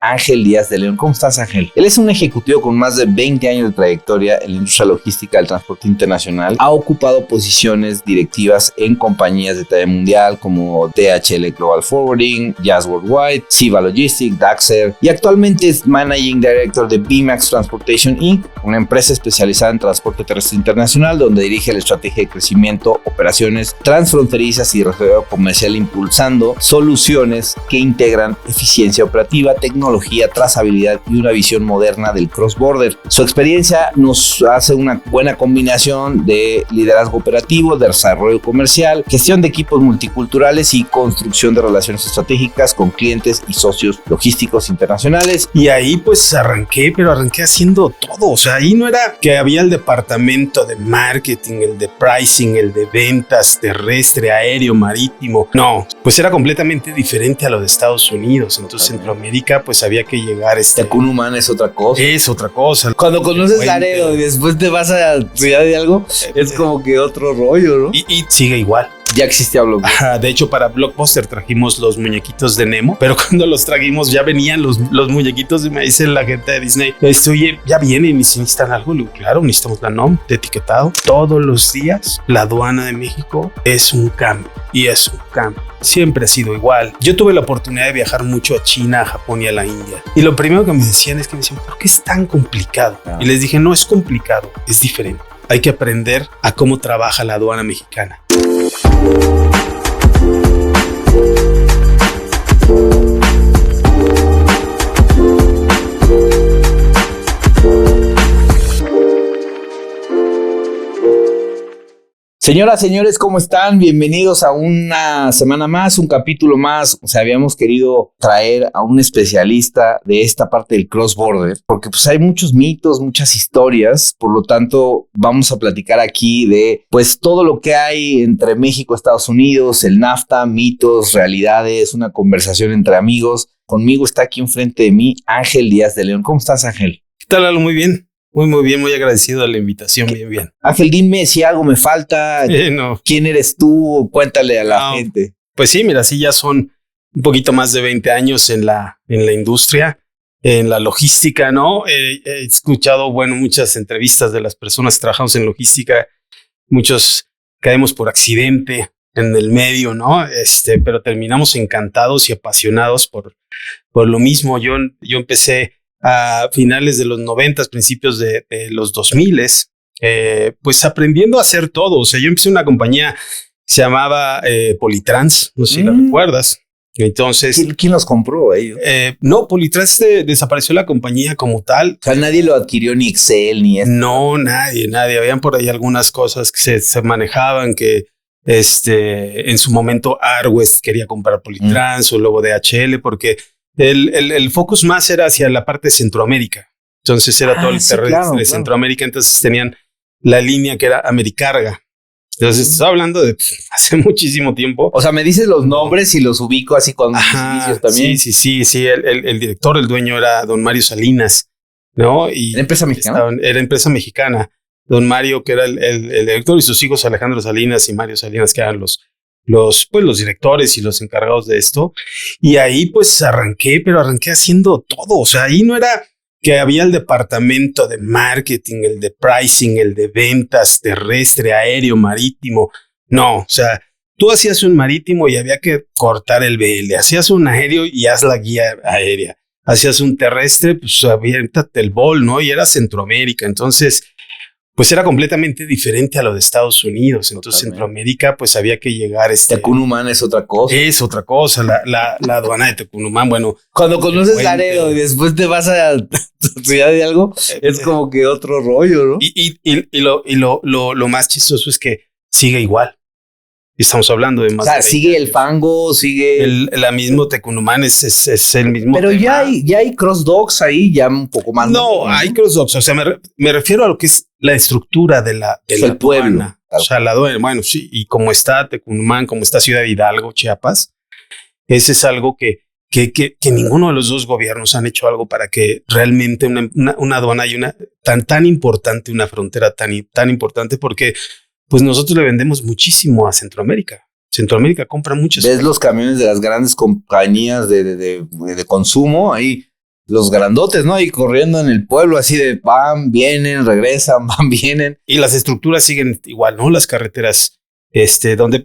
Ángel Díaz de León. ¿Cómo estás, Ángel? Él es un ejecutivo con más de 20 años de trayectoria en la industria logística del transporte internacional. Ha ocupado posiciones directivas en compañías de talla mundial como DHL Global Forwarding, Jazz Worldwide, Siva Logistics, Daxer, y actualmente es Managing Director de BMAX Transportation Inc., una empresa especializada en transporte terrestre internacional, donde dirige la estrategia de crecimiento, operaciones transfronterizas y desarrollo comercial, impulsando soluciones que integran eficiencia operativa, tecnología, trazabilidad y una visión moderna del cross-border. Su experiencia nos hace una buena combinación de liderazgo operativo, de desarrollo comercial, gestión de equipos multiculturales y construcción de relaciones estratégicas con clientes y socios logísticos internacionales. Y ahí pues arranqué haciendo todo. O sea, ahí no era que había el departamento de marketing, el de pricing, el de ventas, terrestre, aéreo, marítimo. No, pues era completamente diferente a lo de Estados Unidos. Entonces, Centroamérica, pues había que llegar a Tecunumán es otra cosa. Es otra cosa. Cuando conoces Laredo y después te vas a Ciudad de algo, es como que otro rollo, ¿no? Y sigue igual. Ya existía Blockbuster. De hecho, para Blockbuster trajimos los muñequitos de Nemo, pero cuando los trajimos ya venían los muñequitos y me dice la gente de Disney, oye, ya vienen y si necesitan algo. Claro, necesitamos la NOM de etiquetado. Todos los días la aduana de México es un cambio y es un cambio. Siempre ha sido igual. Yo tuve la oportunidad de viajar mucho a China, a Japón y a la India. Y lo primero que me decían es que me decían, ¿por qué es tan complicado? Y les dije, no es complicado, es diferente. Hay que aprender a cómo trabaja la aduana mexicana. Señoras, señores, ¿cómo están? Bienvenidos a una semana más, un capítulo más. O sea, habíamos querido traer a un especialista de esta parte del cross-border, porque pues hay muchos mitos, muchas historias. Por lo tanto, vamos a platicar aquí de pues todo lo que hay entre México y Estados Unidos, el NAFTA, mitos, realidades, una conversación entre amigos. Conmigo está aquí enfrente de mí Ángel Díaz de León. ¿Cómo estás, Ángel? ¿Qué tal, Lalo? Muy bien. Muy bien, muy agradecido de la invitación, bien. Ángel, dime si algo me falta. No. ¿Quién eres tú? Cuéntale a la gente. Pues sí, mira, sí, ya son un poquito más de 20 años en la industria, en la logística, ¿no? He escuchado, muchas entrevistas de las personas que trabajamos en logística. Muchos caemos por accidente en el medio, ¿no? Pero terminamos encantados y apasionados por lo mismo. Yo empecé a finales de los 90, principios de los 2000, pues aprendiendo a hacer todo. O sea, yo empecé una compañía que se llamaba Politrans, no sé si la recuerdas. Entonces, ¿Quién los compró ellos? No, Politrans desapareció la compañía como tal. O sea, nadie lo adquirió, ni Excel, ni esto. No, nadie. Habían por ahí algunas cosas que se manejaban que en su momento Arwest quería comprar Politrans o luego DHL porque el focus más era hacia la parte de Centroamérica. Entonces era todo el terreno de Centroamérica. Entonces tenían la línea que era Americarga. Entonces estaba hablando de hace muchísimo tiempo. O sea, me dices los nombres y los ubico así con mis inicios también. Sí. El director, el dueño era don Mario Salinas, ¿no? Y ¿Era empresa mexicana? Era empresa mexicana. Don Mario, que era el director, y sus hijos Alejandro Salinas y Mario Salinas, que eran los directores y los encargados de esto. Y ahí pues arranqué haciendo todo. O sea, ahí no era que había el departamento de marketing, el de pricing, el de ventas, terrestre, aéreo, marítimo. No, o sea, tú hacías un marítimo y había que cortar el BL. Hacías un aéreo y haz la guía aérea. Hacías un terrestre, pues aviéntate el bol, ¿no? Y era Centroamérica. Entonces, pues era completamente diferente a lo de Estados Unidos. Entonces, Centroamérica, pues había que llegar. Tecunumán es otra cosa. Es otra cosa. La aduana de Tecunumán, cuando conoces Laredo y después te vas a Ciudad de algo, es como que otro rollo, ¿no? Y lo más chistoso es que sigue igual. Y estamos hablando de más. O sea, sigue el fango, sigue la mismo Tecunumán, es el mismo. Pero tema. ya hay cross docks ahí, ya un poco más. No, hay cross docks. O sea, me refiero a lo que es la estructura de la pueblo. Claro. O sea, la aduana, sí. Y como está Tecunumán, como está Ciudad Hidalgo, Chiapas, ese es algo que ninguno de los dos gobiernos han hecho algo para que realmente una aduana y tan importante, una frontera tan importante, porque pues nosotros le vendemos muchísimo a Centroamérica. Centroamérica compra muchas. ¿Ves los camiones de las grandes compañías de consumo? Ahí los grandotes, ¿no? Y corriendo en el pueblo así de van, vienen, regresan, van, vienen. Y las estructuras siguen igual, ¿no? Las carreteras, donde,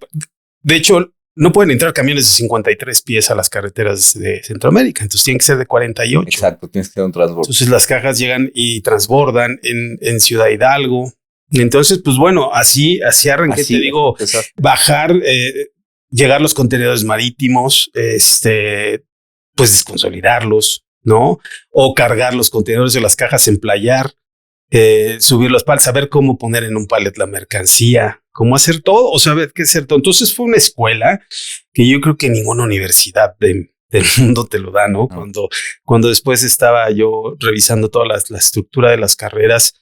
de hecho, no pueden entrar camiones de 53 pies a las carreteras de Centroamérica, entonces tienen que ser de 48. Exacto, tienes que ser un transbordo. Entonces las cajas llegan y transbordan en Ciudad Hidalgo. Entonces, pues bueno, así arranqué, te digo, bajar, llegar los contenedores marítimos, pues desconsolidarlos, ¿no? O cargar los contenedores de las cajas, emplayar, subir los palets, saber cómo poner en un palet la mercancía, cómo hacer todo, o saber qué hacer todo. Entonces fue una escuela que yo creo que ninguna universidad del mundo te lo da, ¿no? Cuando después estaba yo revisando toda la estructura de las carreras,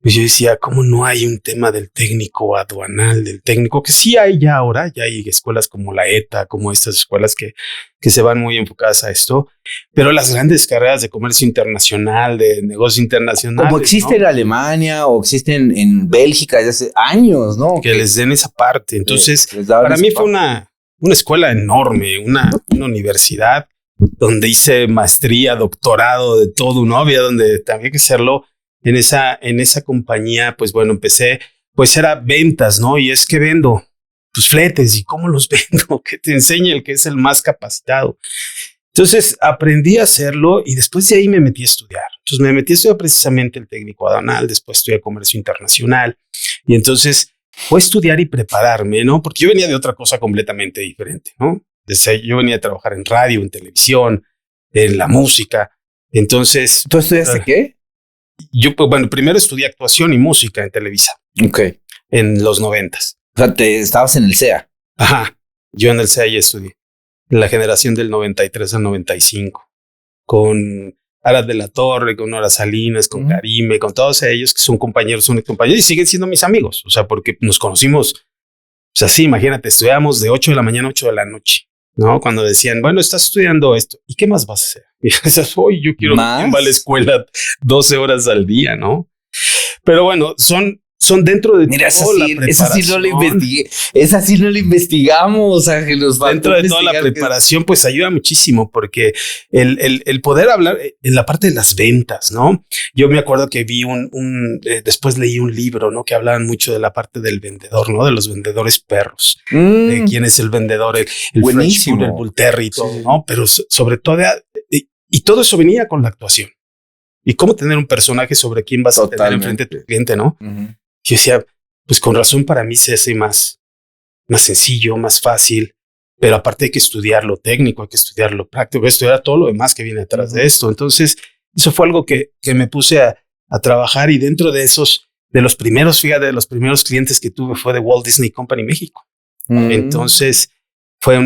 pues yo decía, ¿cómo no hay un tema del técnico aduanal, del técnico? Que sí hay ya ahora, ya hay escuelas como la ETA, como estas escuelas que se van muy enfocadas a esto, pero las grandes carreras de comercio internacional, de negocios internacionales, como existe, ¿no?, en Alemania o existen en Bélgica desde hace años, ¿no? Que les den esa parte. Entonces, para mí fue una escuela enorme, una universidad donde hice maestría, doctorado, de todo, ¿no? Había donde había que hacerlo. En esa compañía, pues bueno, empecé, pues era ventas, ¿no? Y es que vendo, pues fletes, ¿y cómo los vendo? Que te enseñe el que es el más capacitado. Entonces aprendí a hacerlo y después de ahí me metí a estudiar. Entonces me metí a estudiar precisamente el técnico aduanal, después estudié comercio internacional y entonces fue estudiar y prepararme, ¿no? Porque yo venía de otra cosa completamente diferente, ¿no? Yo venía a trabajar en radio, en televisión, en la música. Entonces... ¿Tú estudiaste qué? Yo, pues, bueno, primero estudié actuación y música en Televisa. Ok. En los 90s. O sea, estabas en el CEA. Ajá. Yo en el CEA ya estudié. En la generación del 93 al 95. Con Arad de la Torre, con Nora Salinas, con Karime, con todos ellos que son compañeros, y siguen siendo mis amigos. O sea, porque nos conocimos. O sea, sí, imagínate, estudiamos de 8 de la mañana a 8 de la noche. ¿No? Cuando decían, bueno, estás estudiando esto, ¿y qué más vas a hacer? Y dices, hoy yo quiero ir a la escuela 12 horas al día, ¿no? Pero bueno, son dentro de mira, toda la preparación. Esa sí no la investigué, esa sí no la investigamos, Ángelos. Dentro de toda la preparación, pues ayuda muchísimo porque el poder hablar en la parte de las ventas, ¿no? Yo me acuerdo que vi después leí un libro, ¿no? Que hablaban mucho de la parte del vendedor, ¿no? De los vendedores perros, de quién es el vendedor, el French Bull, el Bull Terry y todo, sí, ¿no? Pero sobre todo, y todo eso venía con la actuación. Y cómo tener un personaje sobre quién vas a tener enfrente de tu cliente, ¿no? Yo decía, pues con razón para mí se hace más sencillo, más fácil, pero aparte hay que estudiar lo técnico, hay que estudiar lo práctico, hay que estudiar todo lo demás que viene detrás de esto. Entonces, eso fue algo que me puse a trabajar y dentro de los primeros clientes que tuve fue de Walt Disney Company México. Entonces, fue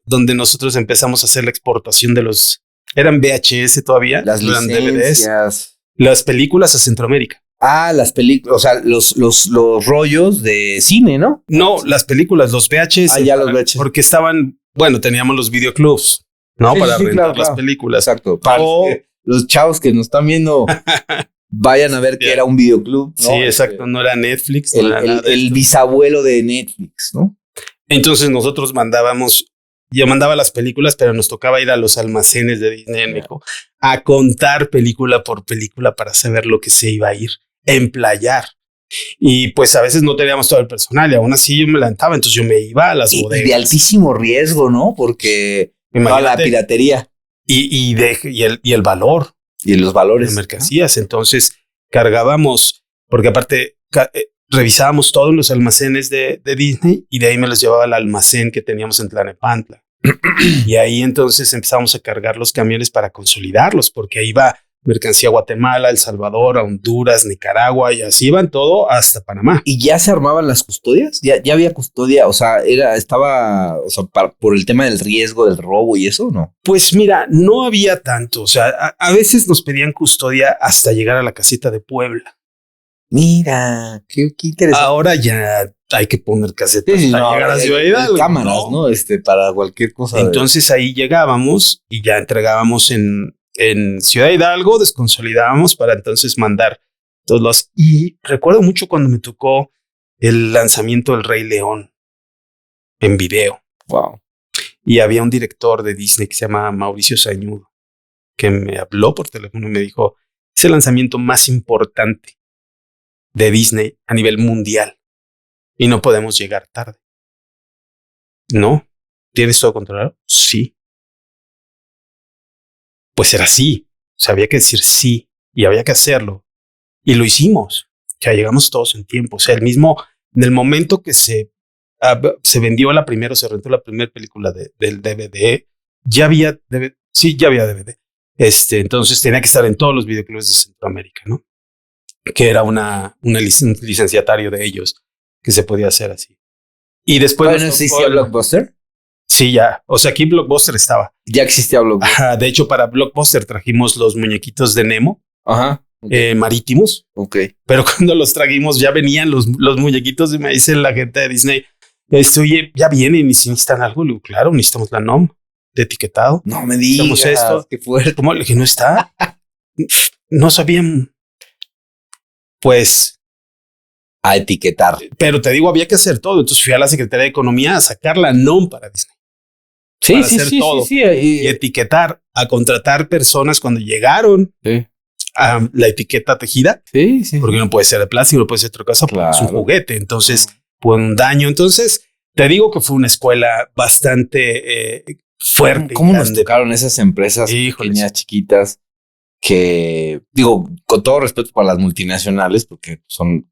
donde nosotros empezamos a hacer la exportación de eran VHS todavía, las licencias, las películas a Centroamérica. Ah, las películas, o sea, los rollos de cine, ¿no? No, las películas, los VHS. Ah, ya los VHS. Porque teníamos los videoclubs, ¿no? Sí, para rentar las películas. Exacto. Para los chavos que nos están viendo vayan a ver que era un videoclub, ¿no? Sí, exacto, no era Netflix. El bisabuelo de Netflix, ¿no? Entonces nosotros yo mandaba las películas, pero nos tocaba ir a los almacenes de Disney en México a contar película por película para saber lo que se iba a ir, emplayar. Y pues a veces no teníamos todo el personal y aún así yo me levantaba, entonces yo me iba a las bodegas. Y de altísimo riesgo, ¿no? Porque la piratería. Y el valor. Y los valores. De mercancías. Entonces cargábamos, porque aparte revisábamos todos los almacenes de Disney y de ahí me los llevaba al almacén que teníamos en Tlalnepantla. Y ahí entonces empezamos a cargar los camiones para consolidarlos, porque ahí va mercancía a Guatemala, El Salvador, a Honduras, Nicaragua, y así iban todo hasta Panamá. ¿Y ya se armaban las custodias? ¿Ya había custodia? O sea, por el tema del riesgo del robo y eso, ¿no? Pues mira, no había tanto. O sea, a veces nos pedían custodia hasta llegar a la caseta de Puebla. Mira, qué interesante. Ahora ya hay que poner casetas para llegar a Ciudad Hidalgo. Cámaras, ¿no? Para cualquier cosa. Entonces ahí llegábamos y ya entregábamos en Ciudad Hidalgo, desconsolidábamos para entonces mandar todos los... Y recuerdo mucho cuando me tocó el lanzamiento del Rey León en video. Wow. Y había un director de Disney que se llama Mauricio Sañudo. que me habló por teléfono y me dijo, es el lanzamiento más importante de Disney a nivel mundial y no podemos llegar tarde. No, ¿tienes todo controlado? Sí. Pues era sí. O sea, había que decir sí y había que hacerlo. Y lo hicimos. O sea, llegamos todos en tiempo. O sea, en el momento que se vendió la primera, o se rentó la primera película del DVD, ya había DVD. Sí, ya había DVD. Entonces tenía que estar en todos los videoclubs de Centroamérica, ¿no? Que era un licenciatario de ellos que se podía hacer así. Y después... ¿No existía Blockbuster? Sí, ya. O sea, aquí Blockbuster estaba. Ya existía Blockbuster. Ajá, de hecho, para Blockbuster trajimos los muñequitos de Nemo. Ajá. Okay. Marítimos. Ok. Pero cuando los trajimos ya venían los muñequitos y me dice la gente de Disney, oye, ya vienen y si necesitan algo. Le digo, claro, necesitamos la NOM de etiquetado. No me digas. Esto. Qué fuerte. ¿Cómo? Le dije, no está. No sabían. Pues... a etiquetar. Pero te digo, había que hacer todo. Entonces fui a la Secretaría de Economía a sacar la NOM para Disney. Sí, para sí, hacer sí, todo. sí, Y etiquetar, a contratar personas cuando llegaron sí. A la etiqueta tejida. Sí, sí. Porque no puede ser de plástico, no puede ser de otra cosa, claro. porque es un juguete. Entonces, fue un daño. Entonces, te digo que fue una escuela bastante fuerte. ¿Cómo nos tocaron esas empresas pequeñas, chiquitas, que, digo, con todo respeto para las multinacionales, porque son...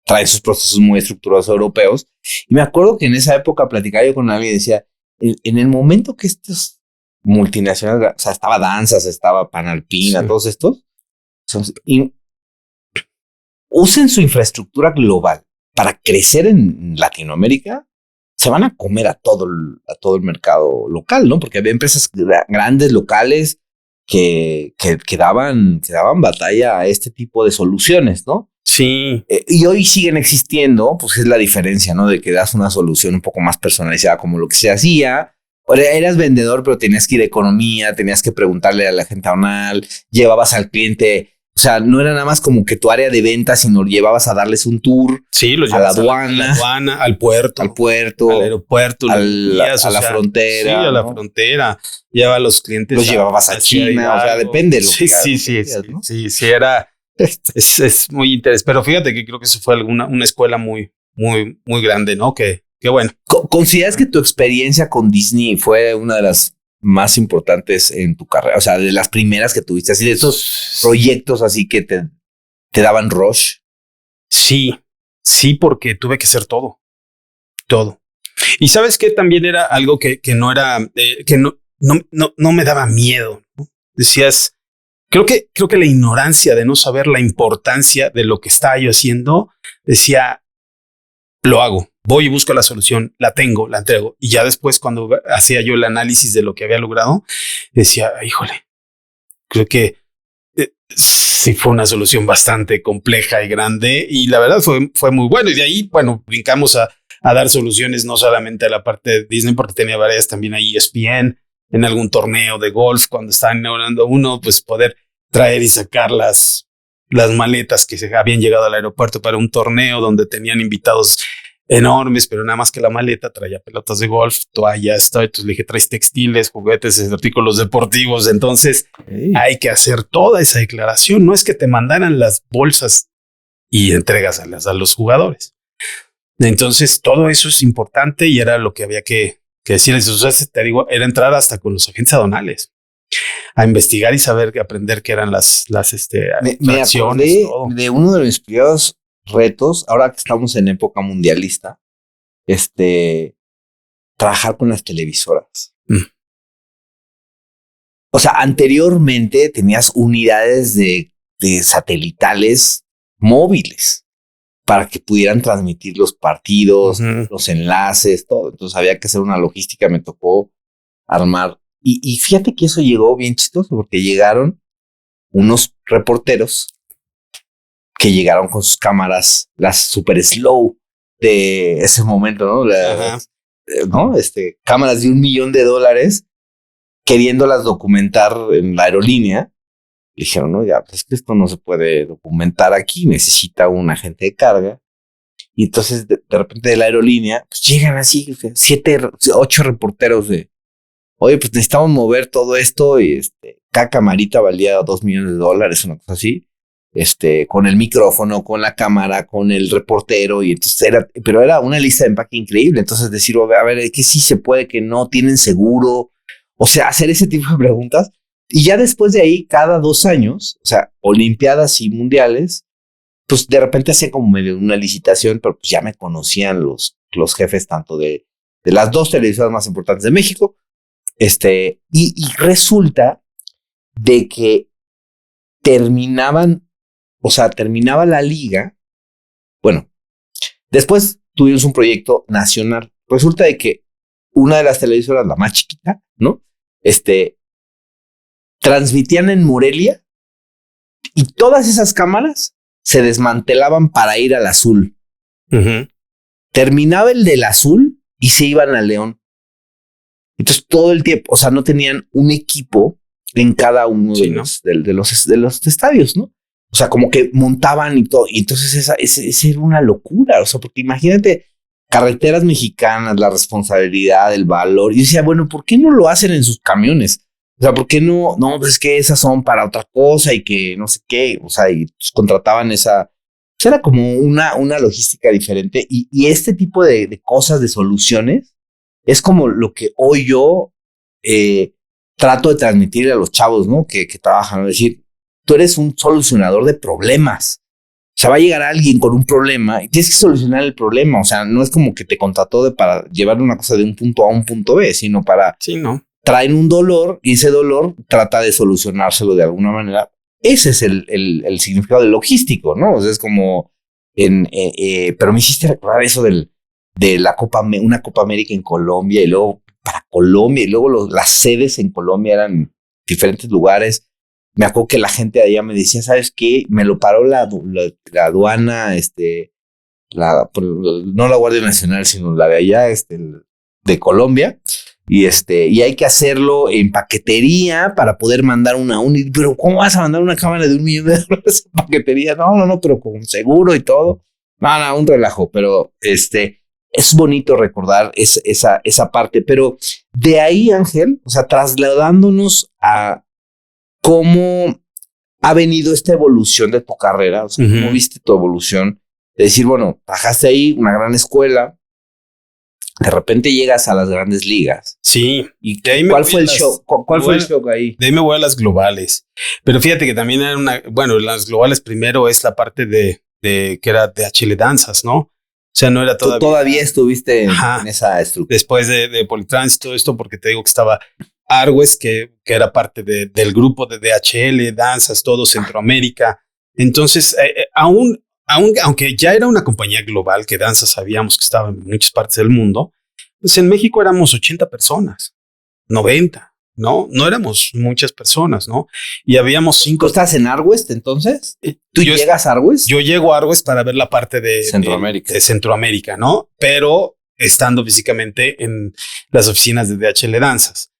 traen sus procesos muy estructurados europeos. Y me acuerdo que en esa época platicaba yo con alguien y decía, en el momento que estos multinacionales, o sea, estaba Danzas, estaba Panalpina, sí. Todos estos, usen su infraestructura global para crecer en Latinoamérica, se van a comer a todo el mercado local, ¿no? Porque había empresas grandes, locales, que daban batalla a este tipo de soluciones, ¿no? Sí. Y hoy siguen existiendo, pues es la diferencia, ¿no? De que das una solución un poco más personalizada como lo que se hacía. Eras vendedor, pero tenías que ir a economía, tenías que preguntarle a la gente aduanal, llevabas al cliente, o sea, no era nada más como que tu área de venta, sino llevabas a darles un tour. Sí, los a la aduana, al puerto, al aeropuerto, a la frontera. Sí, a la frontera. Lleva a los clientes. Los llevabas a China, o sea, depende de lo que hagas, ¿no? Sí, era... Es muy interesante, pero fíjate que creo que eso fue una escuela muy, muy, muy grande, ¿no? Que bueno. ¿Consideras que tu experiencia con Disney fue una de las más importantes en tu carrera? O sea, de las primeras que tuviste, así de esos proyectos así que te daban rush. Sí, porque tuve que hacer todo. Y sabes que también era algo que no era, que no me daba miedo, ¿no? Decías, creo que la ignorancia de no saber la importancia de lo que estaba yo haciendo, decía, lo hago, voy y busco la solución, la tengo, la entrego. Y ya después, cuando hacía yo el análisis de lo que había logrado, decía, híjole, creo que sí fue una solución bastante compleja y grande. Y la verdad fue muy bueno. Y de ahí, bueno, brincamos a dar soluciones no solamente a la parte de Disney, porque tenía varias también ahí ESPN, en algún torneo de golf, cuando estaban inaugurando uno, pues poder traer y sacar las maletas que se habían llegado al aeropuerto para un torneo donde tenían invitados enormes, pero nada más que la maleta traía pelotas de golf, toallas, entonces le dije, traes textiles, juguetes, artículos deportivos, entonces hay que hacer toda esa declaración, no es que te mandaran las bolsas y entregas a los jugadores. Entonces todo eso es importante y era lo que había que decir. Entonces te digo, era entrar hasta con los agentes aduanales a investigar y saber, aprender qué eran las me acordé de uno de mis primeros retos, ahora que estamos en época mundialista, trabajar con las televisoras. O sea, anteriormente tenías unidades de satelitales móviles para que pudieran transmitir los partidos, los enlaces, todo. Entonces había que hacer una logística, me tocó armar. Y fíjate que eso llegó bien chistoso, porque llegaron unos reporteros que llegaron con sus cámaras, las super slow de ese momento, ¿no? ¿No? Cámaras de $1 millón, queriéndolas documentar en la aerolínea. Dijeron, no, ya, pues es que esto no se puede documentar aquí, necesita un agente de carga. Y entonces, de repente de la aerolínea, pues llegan así, 7, 8 reporteros de, oye, pues necesitamos mover todo esto y cada camarita valía $2 millones, una cosa así. Con el micrófono, con la cámara, con el reportero, y entonces pero era una lista de empaque increíble. Entonces decir, a ver, que sí se puede, que no, tienen seguro, o sea, hacer ese tipo de preguntas. Y ya después de ahí, cada 2 años, o sea, olimpiadas y mundiales, pues de repente hacían como medio una licitación, pero pues ya me conocían los jefes tanto de las 2 televisoras más importantes de México, y resulta de que terminaba la liga. Bueno, después tuvimos un proyecto nacional. Resulta de que una de las televisoras, la más chiquita, ¿no? Transmitían en Morelia y todas esas cámaras se desmantelaban para ir al azul. Uh-huh. Terminaba el del azul y se iban a León. Entonces todo el tiempo, o sea, no tenían un equipo en cada uno de los estadios, ¿no? O sea, como que montaban y todo. Y entonces esa era una locura. O sea, porque imagínate, carreteras mexicanas, la responsabilidad, el valor. Y yo decía, bueno, ¿por qué no lo hacen en sus camiones? O sea, ¿por qué no? No, pues es que esas son para otra cosa y que no sé qué. O sea, y pues contrataban esa. Pues era como una logística diferente. Y este tipo de cosas, de soluciones, es como lo que hoy yo trato de transmitirle a los chavos, ¿no? Que trabajan, es decir, tú eres un solucionador de problemas. O sea, va a llegar alguien con un problema y tienes que solucionar el problema. O sea, no es como que te contrató para llevar una cosa de un punto A a un punto B, sino para... Sí, ¿no? Traen un dolor y ese dolor trata de solucionárselo de alguna manera. Ese es el significado del logístico, ¿no? O sea, es como... pero me hiciste recordar eso de una Copa América en Colombia y luego para Colombia y luego las sedes en Colombia eran diferentes lugares. Me acuerdo que la gente de allá me decía, ¿sabes qué? Me lo paró la aduana, no la Guardia Nacional, sino la de allá, de Colombia. Y hay que hacerlo en paquetería para poder mandar pero ¿cómo vas a mandar una cámara de $1 millón en paquetería? No, pero con seguro y todo. No, un relajo, pero es bonito recordar esa parte, pero de ahí, Ángel, o sea, trasladándonos a cómo ha venido esta evolución de tu carrera, o sea, Uh-huh. cómo viste tu evolución, de decir, bueno, bajaste ahí una gran escuela, de repente llegas a las grandes ligas. Sí. ¿Y cuál fue el shock? ¿Cuál fue el shock ahí? De ahí me voy a las globales. Pero fíjate que también era las globales primero es la parte de que era de HL Danzas, ¿no? O sea, no era todavía. Todavía estuviste en esa estructura. Después de Politrans y todo esto, porque te digo que estaba Argües, que era parte del grupo de DHL, Danzas, todo Centroamérica. Entonces, aunque ya era una compañía global, que Danzas sabíamos que estaba en muchas partes del mundo, pues en México éramos 80 personas, 90, ¿no? No éramos muchas personas, ¿no? Y habíamos 5. ¿Tú estás en Argües entonces? ¿Tú llegas a Argües? Yo llego a Argües para ver la parte de Centroamérica, ¿no? Pero estando físicamente en las oficinas de DHL Danzas.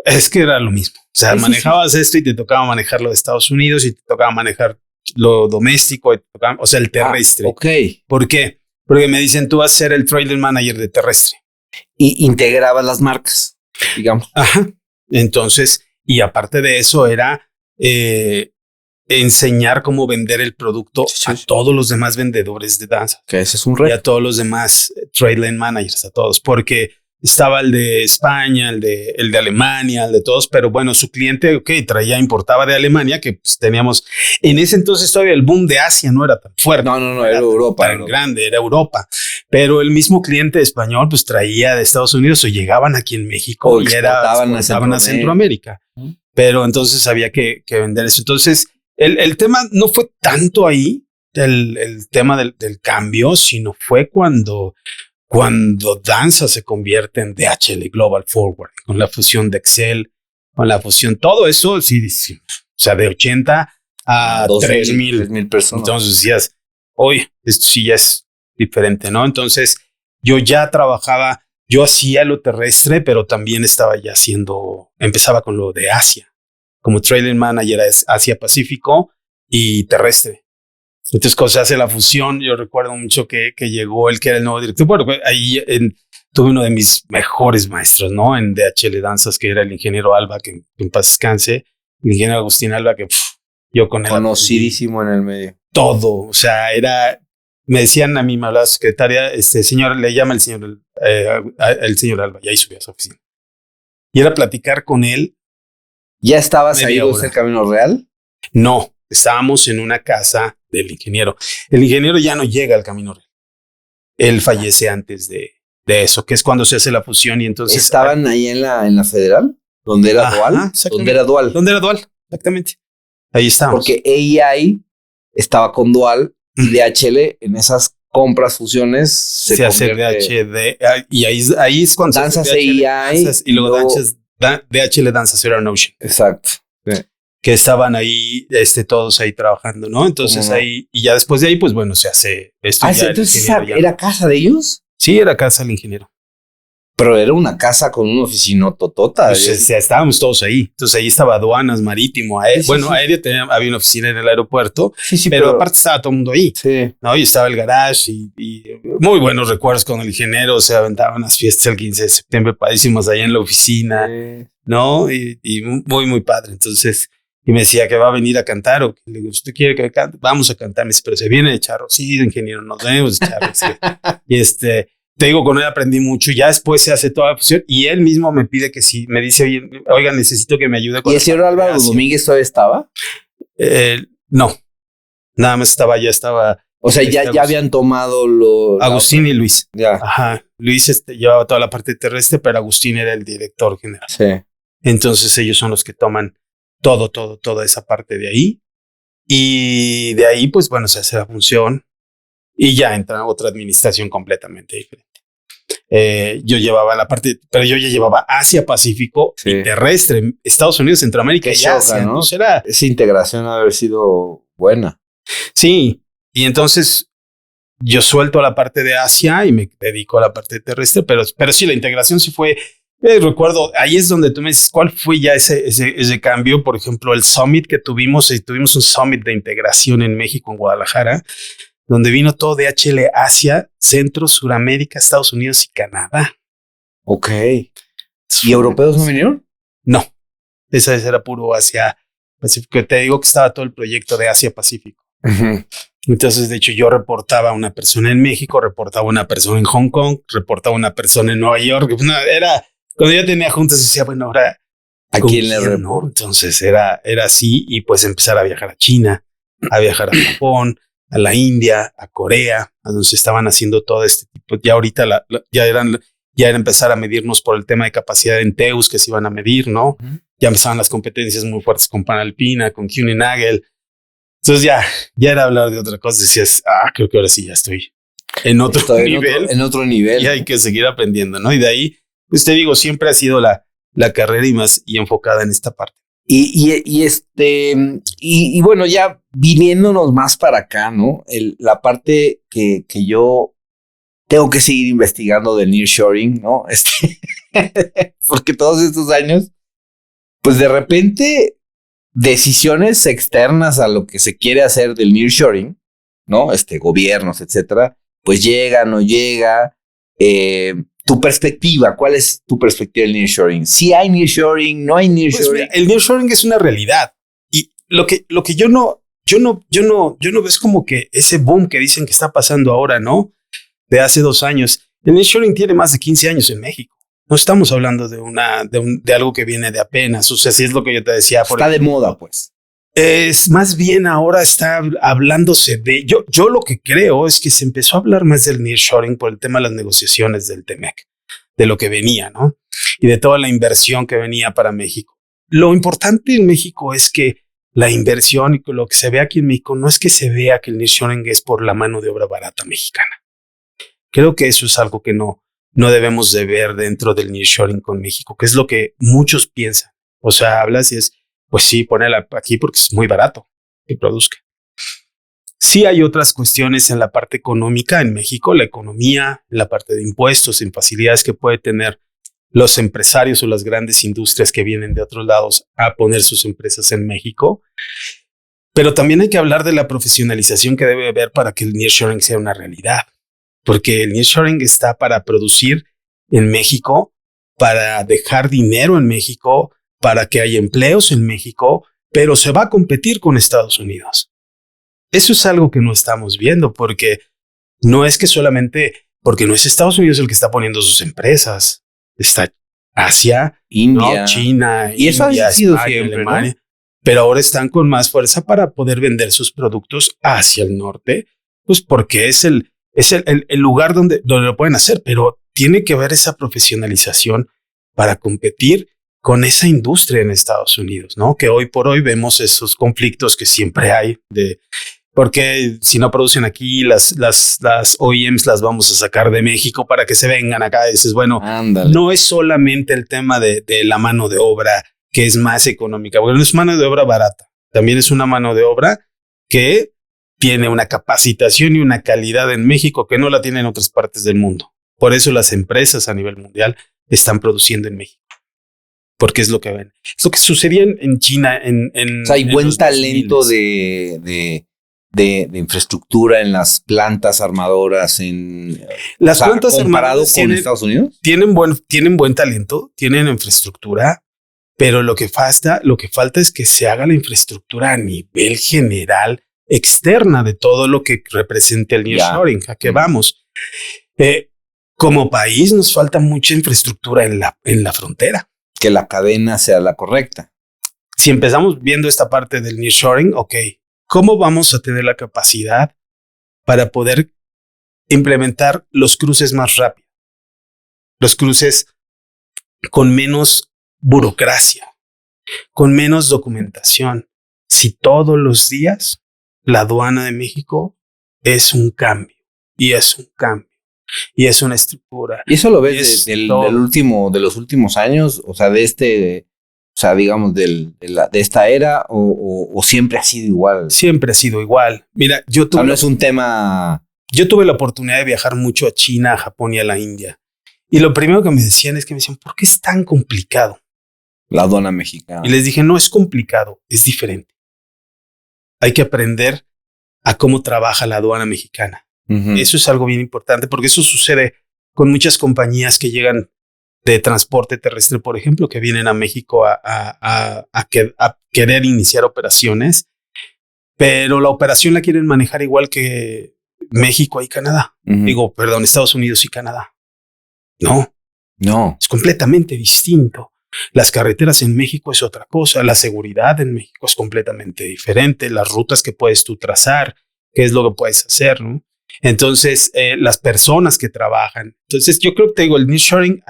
Es que era lo mismo. O sea, manejabas esto y te tocaba manejar lo de Estados Unidos y te tocaba manejar lo doméstico, o sea, el terrestre. Ok. ¿Por qué? Porque me dicen, tú vas a ser el trailer manager de terrestre. Y integrabas las marcas, digamos. Ajá. Entonces, y aparte de eso era enseñar cómo vender el producto a todos los demás vendedores de danza. Que ese es un reto. Y a todos los demás trade lane managers, a todos, porque estaba el de España, el de Alemania, el de todos, pero bueno, su cliente, importaba de Alemania, que pues teníamos, en ese entonces todavía el boom de Asia no era tan fuerte. No, era Europa. Tan grande, era Europa. Pero el mismo cliente español pues traía de Estados Unidos o llegaban aquí en México y exportaban a Centroamérica. Pero entonces había que vender eso. Entonces, el tema no fue tanto ahí, el tema del cambio, sino fue cuando Danza se convierte en DHL Global Forward, con la fusión de Excel, con la fusión, todo eso, sí, o sea, de 80 a 3,000 personas. Entonces decías, oye, esto sí ya es diferente, ¿no? Entonces yo ya trabajaba, yo hacía lo terrestre, pero también estaba ya empezaba con lo de Asia, como trailer manager Asia Pacífico y terrestre. Entonces, cuando se hace la fusión, yo recuerdo mucho que llegó el que era el nuevo director. Bueno, ahí tuve uno de mis mejores maestros, ¿no? En DHL Danzas, que era el ingeniero Alba, que en paz descanse. el ingeniero Agustín Alba, que yo con él conocidísimo en el medio. Todo, o sea, me decían a mí, me hablaba la secretaria, señor, le llama el señor Alba, y ahí subí a su oficina. Y era platicar con él. ¿Ya estabas ahí en el Camino Real? No, estábamos en una casa del ingeniero. El ingeniero ya no llega al Camino Real. Él fallece antes de eso, que es cuando se hace la fusión y entonces... ¿Estaban ahí en la Federal? ¿Donde era Dual? ¿Dónde era Dual? ¿Dónde era Dual? Exactamente. Ahí estábamos. Porque AEI estaba con Dual y DHL en esas compras, fusiones... Se hace DHL y ahí es cuando danzas AEI y luego DHL Danzas Zero Ocean. Exacto. Sí. Que estaban ahí, todos ahí trabajando, ¿no? Entonces ahí, y ya después de ahí, pues bueno, se hace esto. Entonces ¿era casa de ellos? Sí, era casa del ingeniero. Pero era una casa con una oficina totota. Pues, estábamos todos ahí. Entonces ahí estaba aduanas, marítimo, aéreo. Aéreo había una oficina en el aeropuerto, pero aparte estaba todo el mundo ahí. Sí. ¿No? Y estaba el garage y muy buenos recuerdos con el ingeniero. Se aventaban las fiestas el 15 de septiembre, padrísimos allá en la oficina, ¿no? Y muy, muy padre. Entonces, y me decía que va a venir a cantar o que le digo, ¿usted quiere que cante? Vamos a cantar. Me dice, pero se viene de Charro. Sí, ingeniero, nos vemos de Charro. Sí. Y te digo, con él aprendí mucho. Ya después se hace toda la fusión y él mismo me pide que sí, me dice, oiga, necesito que me ayude con... ¿Y el señor Álvaro Domínguez todavía estaba? No, nada más ya estaba. O sea, ya habían tomado Agustín y Luis. Ya. Ajá. Luis llevaba toda la parte terrestre, pero Agustín era el director general. Sí. Entonces ellos son los que toman toda esa parte de ahí. Y de ahí, pues bueno, se hace la función y ya entra otra administración completamente diferente. Yo llevaba la parte, pero yo ya llevaba Asia-Pacífico y terrestre, Estados Unidos, Centroamérica y Asia, ¿no? Esa integración ha haber sido buena. Sí, y entonces yo suelto la parte de Asia y me dedico a la parte terrestre, pero sí, la integración sí fue, recuerdo, ahí es donde tú me dices, ¿cuál fue ya ese cambio? Por ejemplo, el summit que tuvimos un summit de integración en México, en Guadalajara, donde vino todo DHL Asia, Centro, Suramérica, Estados Unidos y Canadá. Ok. ¿Y europeos no vinieron? No, esa era puro Asia Pacífico. Te digo que estaba todo el proyecto de Asia Pacífico. Uh-huh. Entonces, de hecho, yo reportaba a una persona en México, reportaba a una persona en Hong Kong, reportaba a una persona en Nueva York. Cuando yo tenía juntas, decía, bueno, ahora ¿a quién le reporto? Entonces era así y pues empezar a viajar a China, a viajar a Japón, a la India, a Corea, a donde se estaban haciendo todo este tipo. Ya ahorita ya era empezar a medirnos por el tema de capacidad en TEUs que se iban a medir, ¿no? Uh-huh. Ya empezaban las competencias muy fuertes con Panalpina, con Kuehne+Nagel. Entonces ya era hablar de otra cosa. Decías, creo que ahora sí ya estoy en otro nivel. En otro nivel. Y hay que seguir aprendiendo, ¿no? Y de ahí, pues te digo, siempre ha sido la carrera y enfocada en esta parte. Y bueno, ya viniéndonos más para acá, ¿no? La parte que yo tengo que seguir investigando del nearshoring, ¿no? Porque todos estos años, pues de repente decisiones externas a lo que se quiere hacer del nearshoring, ¿no? Gobiernos, etcétera, pues llega, no llega. Tu perspectiva, ¿cuál es tu perspectiva del nearshoring? ¿Sí hay nearshoring? ¿No hay nearshoring? Pues, el nearshoring es una realidad y lo que yo no veo es como que ese boom que dicen que está pasando ahora, ¿no? De hace 2 años. El nearshoring tiene más de 15 años en México. No estamos hablando de algo que viene de apenas. O sea, si es lo que yo te decía. Está de moda, pues. Es más bien ahora está hablándose de... Yo lo que creo es que se empezó a hablar más del nearshoring por el tema de las negociaciones del TEMEC, de lo que venía, ¿no? Y de toda la inversión que venía para México. Lo importante en México es que la inversión y lo que se ve aquí en México no es que se vea que el nearshoring es por la mano de obra barata mexicana. Creo que eso es algo que no debemos de ver dentro del nearshoring con México, que es lo que muchos piensan. O sea, hablas y es... Pues sí, ponela aquí porque es muy barato que produzca. Sí hay otras cuestiones en la parte económica en México, la economía, en la parte de impuestos, en facilidades que puede tener los empresarios o las grandes industrias que vienen de otros lados a poner sus empresas en México. Pero también hay que hablar de la profesionalización que debe haber para que el nearshoring sea una realidad. Porque el nearshoring está para producir en México, para dejar dinero en México, para que haya empleos en México, pero se va a competir con Estados Unidos. Eso es algo que no estamos viendo, porque no es que solamente, porque no es Estados Unidos el que está poniendo sus empresas, está Asia, India, ¿no? China, y eso India, ha sido España, siempre, Alemania, ¿no? pero ahora están con más fuerza para poder vender sus productos hacia el norte, pues porque es el lugar donde lo pueden hacer, pero tiene que haber esa profesionalización para competir con esa industria en Estados Unidos, ¿no? Que hoy por hoy vemos esos conflictos que siempre hay de porque si no producen aquí, las OEMs las vamos a sacar de México para que se vengan acá. Y dices, bueno, Ándale. no es solamente el tema de la mano de obra que es más económica, porque no es mano de obra barata, también es una mano de obra que tiene una capacitación y una calidad en México que no la tiene en otras partes del mundo. Por eso las empresas a nivel mundial están produciendo en México. Porque es lo que ven. Es lo que sucedía en China. O sea, hay buen talento de infraestructura en las plantas armadoras las plantas comparado armadoras con Estados Unidos. Tienen buen talento, tienen infraestructura, pero lo que falta es que se haga la infraestructura a nivel general externa de todo lo que represente el nearshoring. ¿A qué vamos? Como país nos falta mucha infraestructura en la frontera. Que la cadena sea la correcta. Si empezamos viendo esta parte del nearshoring, ok, ¿cómo vamos a tener la capacidad para poder implementar los cruces más rápido? Los cruces con menos burocracia, con menos documentación. Si todos los días la aduana de México es un cambio, y es un cambio, y es una estructura. Y eso lo ves de los últimos años, o sea, digamos, de esta era, o siempre ha sido igual. Siempre ha sido igual. Mira, no es un tema. Yo tuve la oportunidad de viajar mucho a China, a Japón y a la India. Y lo primero que me decían, ¿por qué es tan complicado la aduana mexicana? Y les dije, no es complicado, es diferente. Hay que aprender a cómo trabaja la aduana mexicana. Uh-huh. Eso es algo bien importante porque eso sucede con muchas compañías que llegan de transporte terrestre, por ejemplo, que vienen a México a querer iniciar operaciones, pero la operación la quieren manejar igual que México y Canadá. Uh-huh. Estados Unidos y Canadá. No. Es completamente distinto. Las carreteras en México es otra cosa. La seguridad en México es completamente diferente. Las rutas que puedes tú trazar, qué es lo que puedes hacer, ¿no? Entonces, las personas que trabajan. Entonces, yo creo que el nearshoring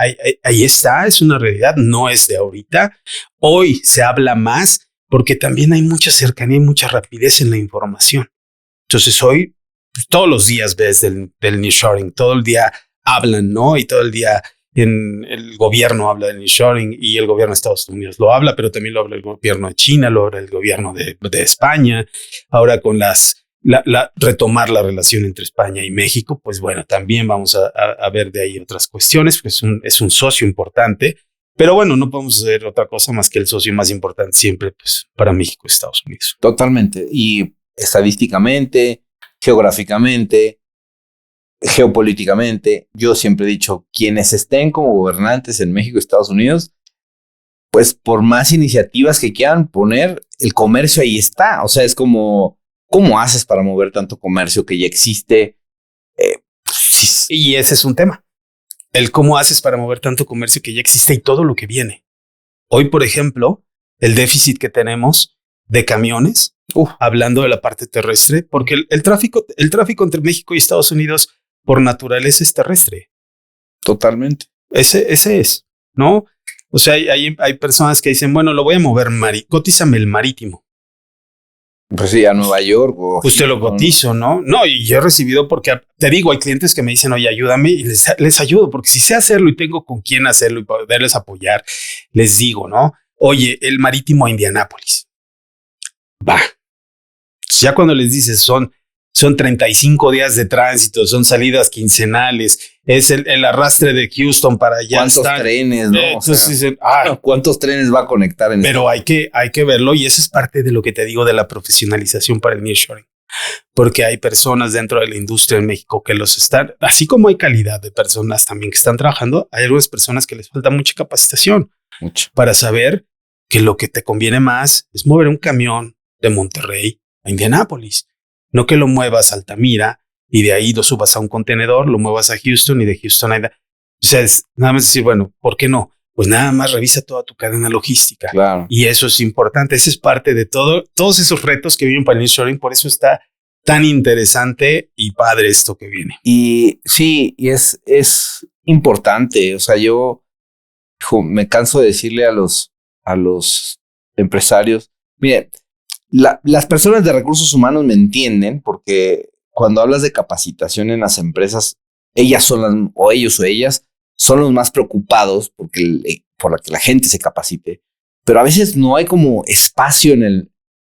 ahí está, es una realidad, no es de ahorita. Hoy se habla más porque también hay mucha cercanía y mucha rapidez en la información. Entonces, hoy, pues, todos los días ves del nearshoring, todo el día hablan, ¿no? Y todo el día el gobierno habla del nearshoring y el gobierno de Estados Unidos lo habla, pero también lo habla el gobierno de China, lo habla el gobierno de España. Ahora con retomar la relación entre España y México, pues bueno, también vamos a ver de ahí otras cuestiones, pues es un socio importante, pero bueno, no podemos hacer otra cosa más que el socio más importante siempre, pues para México y Estados Unidos. Totalmente, y estadísticamente, geográficamente, geopolíticamente, yo siempre he dicho, quienes estén como gobernantes en México y Estados Unidos, pues por más iniciativas que quieran poner, el comercio ahí está, o sea, es como... ¿Cómo haces para mover tanto comercio que ya existe? Y ese es un tema. El cómo haces para mover tanto comercio que ya existe y todo lo que viene. Hoy, por ejemplo, el déficit que tenemos de camiones, hablando de la parte terrestre, porque el tráfico entre México y Estados Unidos por naturaleza es terrestre. Totalmente. Ese es, ¿no? O sea, hay personas que dicen, bueno, lo voy a mover cotízame el marítimo. Pues sí, a Nueva York. Pues te lo cotizo, ¿no? No, y yo he recibido porque te digo, hay clientes que me dicen, oye, ayúdame y les ayudo porque si sé hacerlo y tengo con quién hacerlo y poderles apoyar, les digo, ¿no? Oye, el marítimo a Indianápolis. Va. Ya cuando les dices son 35 días de tránsito, son salidas quincenales, es el arrastre de Houston para allá. ¿Cuántos trenes, no? Entonces dicen, ¿cuántos trenes va a conectar? Pero hay que verlo y eso es parte de lo que te digo de la profesionalización para el nearshoring. Porque hay personas dentro de la industria en México que los están, así como hay calidad de personas también que están trabajando, hay algunas personas que les falta mucha capacitación para saber que lo que te conviene más es mover un camión de Monterrey a Indianápolis, no que lo muevas a Altamira y de ahí lo subas a un contenedor, lo muevas a Houston y de Houston a... O sea, es nada más decir, bueno, ¿por qué no? Pues nada más revisa toda tu cadena logística. Claro. Y eso es importante. Ese es parte de todos esos retos que vienen para el nearshoring. Por eso está tan interesante y padre esto que viene. Y sí, y es importante. O sea, yo me canso de decirle a los empresarios, mire, las personas de recursos humanos me entienden porque cuando hablas de capacitación en las empresas, ellos o ellas son los más preocupados por la que la gente se capacite, pero a veces no hay como espacio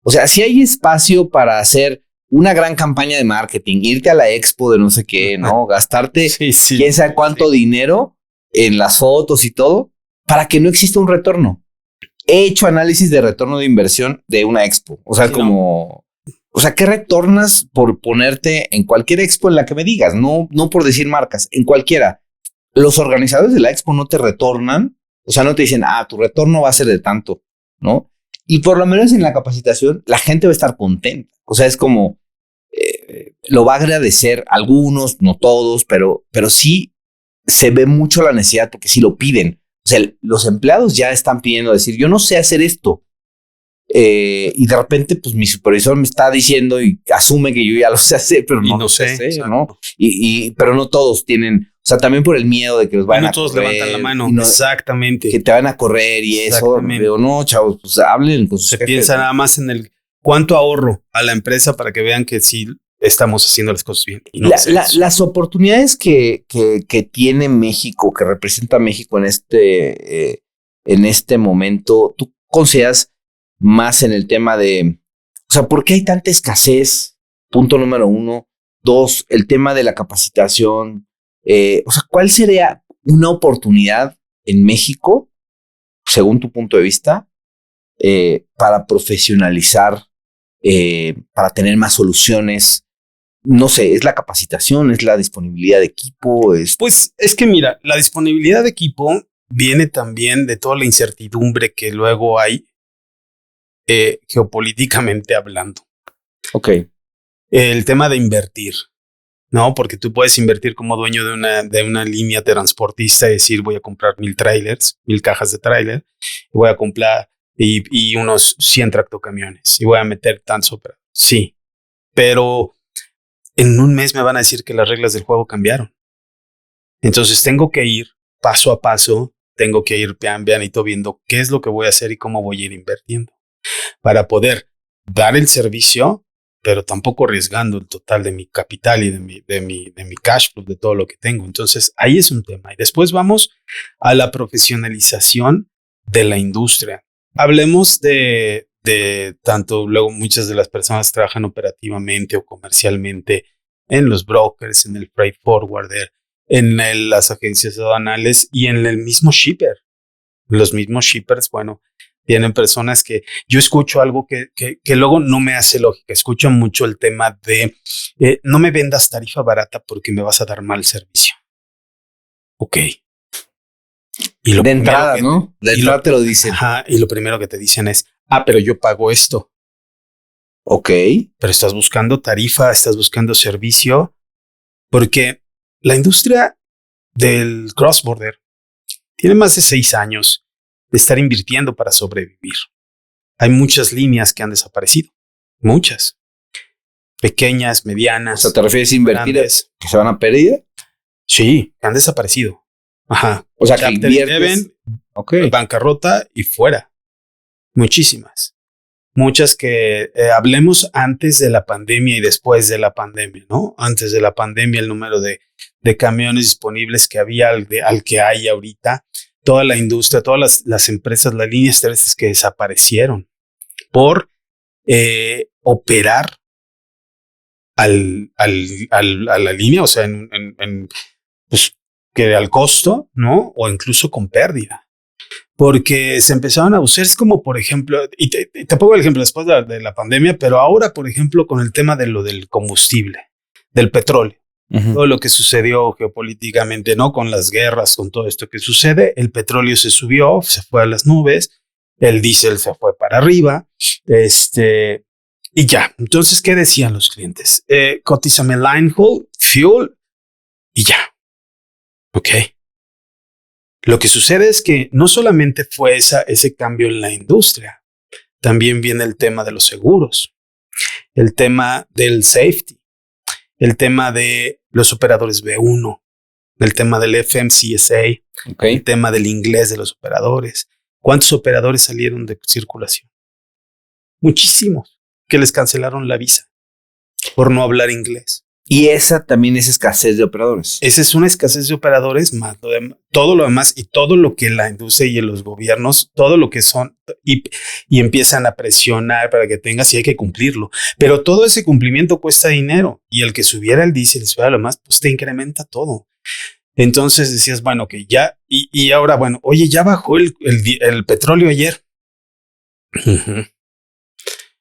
o sea, sí hay espacio para hacer una gran campaña de marketing, irte a la expo de no sé qué, ¿no? Gastarte quién sabe cuánto dinero en las fotos y todo para que no exista un retorno. He hecho análisis de retorno de inversión de una expo, o sea, o sea, ¿qué retornas por ponerte en cualquier expo en la que me digas? No por decir marcas, en cualquiera. Los organizadores de la expo no te retornan, o sea, no te dicen, tu retorno va a ser de tanto, ¿no? Y por lo menos en la capacitación, la gente va a estar contenta. O sea, es como, lo va a agradecer algunos, no todos, pero sí se ve mucho la necesidad porque sí lo piden. O sea, los empleados ya están pidiendo decir, yo no sé hacer esto. Y de repente, pues mi supervisor me está diciendo y asume que yo ya lo sé hacer, pero no sé hacer, ¿no? Pero no todos tienen, o sea, también por el miedo de que los vayan a correr. No todos levantan la mano, exactamente. Que te van a correr y eso. Pero no, chavos, pues hablen con sus jefes. Se piensa nada más en el cuánto ahorro a la empresa para que vean que sí estamos haciendo las cosas bien. Y no las oportunidades que tiene México, que representa México en este momento, ¿tú consideras más en el tema de, o sea, ¿por qué hay tanta escasez? Punto número 1. 2, el tema de la capacitación. O sea, ¿cuál sería una oportunidad en México, según tu punto de vista, para profesionalizar, para tener más soluciones? No sé, ¿es la capacitación? ¿Es la disponibilidad de equipo? Pues es que mira, la disponibilidad de equipo viene también de toda la incertidumbre que luego hay geopolíticamente hablando. Ok. El tema de invertir, ¿no? Porque tú puedes invertir como dueño de una línea transportista y decir, voy a comprar 1000 trailers, 1000 cajas de trailer, y voy a comprar y unos 100 tractocamiones y voy a meter tantos operadores. Sí, pero en un mes me van a decir que las reglas del juego cambiaron. Entonces tengo que ir paso a paso, tengo que ir pianito viendo qué es lo que voy a hacer y cómo voy a ir invirtiendo para poder dar el servicio, pero tampoco arriesgando el total de mi capital y de mi cash flow, de todo lo que tengo. Entonces ahí es un tema. Y después vamos a la profesionalización de la industria. Hablemos de tanto, luego muchas de las personas trabajan operativamente o comercialmente en los brokers, en el freight forwarder, en las agencias aduanales y en el mismo shipper. Los mismos shippers, bueno, tienen personas que yo escucho algo que luego no me hace lógica. Escucho mucho el tema de no me vendas tarifa barata porque me vas a dar mal servicio. Ok. Y de entrada, ¿no? De entrada te lo dicen. Ajá, y lo primero que te dicen es, pero yo pago esto. Ok. Pero estás buscando tarifa, estás buscando servicio, porque la industria del cross-border tiene más de 6 años de estar invirtiendo para sobrevivir. Hay muchas líneas que han desaparecido. Muchas. Pequeñas, medianas. O sea, ¿te refieres a invertir que se van a pérdida? Sí, que han desaparecido. Ajá. O sea, que inviertes. Okay. Bancarrota y fuera. Muchísimas. Muchas que hablemos antes de la pandemia y después de la pandemia, ¿no? Antes de la pandemia, el número de camiones disponibles que había al que hay ahorita, toda la industria, todas las empresas, las líneas terrestres que desaparecieron por operar a la línea, o sea, pues, que al costo, ¿no? O incluso con pérdida. Porque se empezaron a usar, es como, por ejemplo, y te pongo el ejemplo después de la pandemia, pero ahora, por ejemplo, con el tema de lo del combustible, del petróleo, todo lo que sucedió geopolíticamente, ¿no? Con las guerras, con todo esto que sucede, el petróleo se subió, se fue a las nubes, el diésel se fue para arriba, y ya. Entonces, ¿qué decían los clientes? Cotízame line haul, fuel, y ya. Ok. Lo que sucede es que no solamente fue ese cambio en la industria, también viene el tema de los seguros, el tema del safety, el tema de los operadores B1, el tema del FMCSA, el tema del inglés de los operadores. ¿Cuántos operadores salieron de circulación? Muchísimos, que les cancelaron la visa por no hablar inglés. Y esa también es escasez de operadores. Esa es una escasez de operadores, más todo lo demás y todo lo que la industria y los gobiernos, todo lo que son y empiezan a presionar para que tengas y hay que cumplirlo. Pero todo ese cumplimiento cuesta dinero y el que subiera el diésel y subiera lo más, pues te incrementa todo. Entonces decías, bueno, que ya, y ahora, bueno, oye, ya bajó el petróleo ayer. Uh-huh.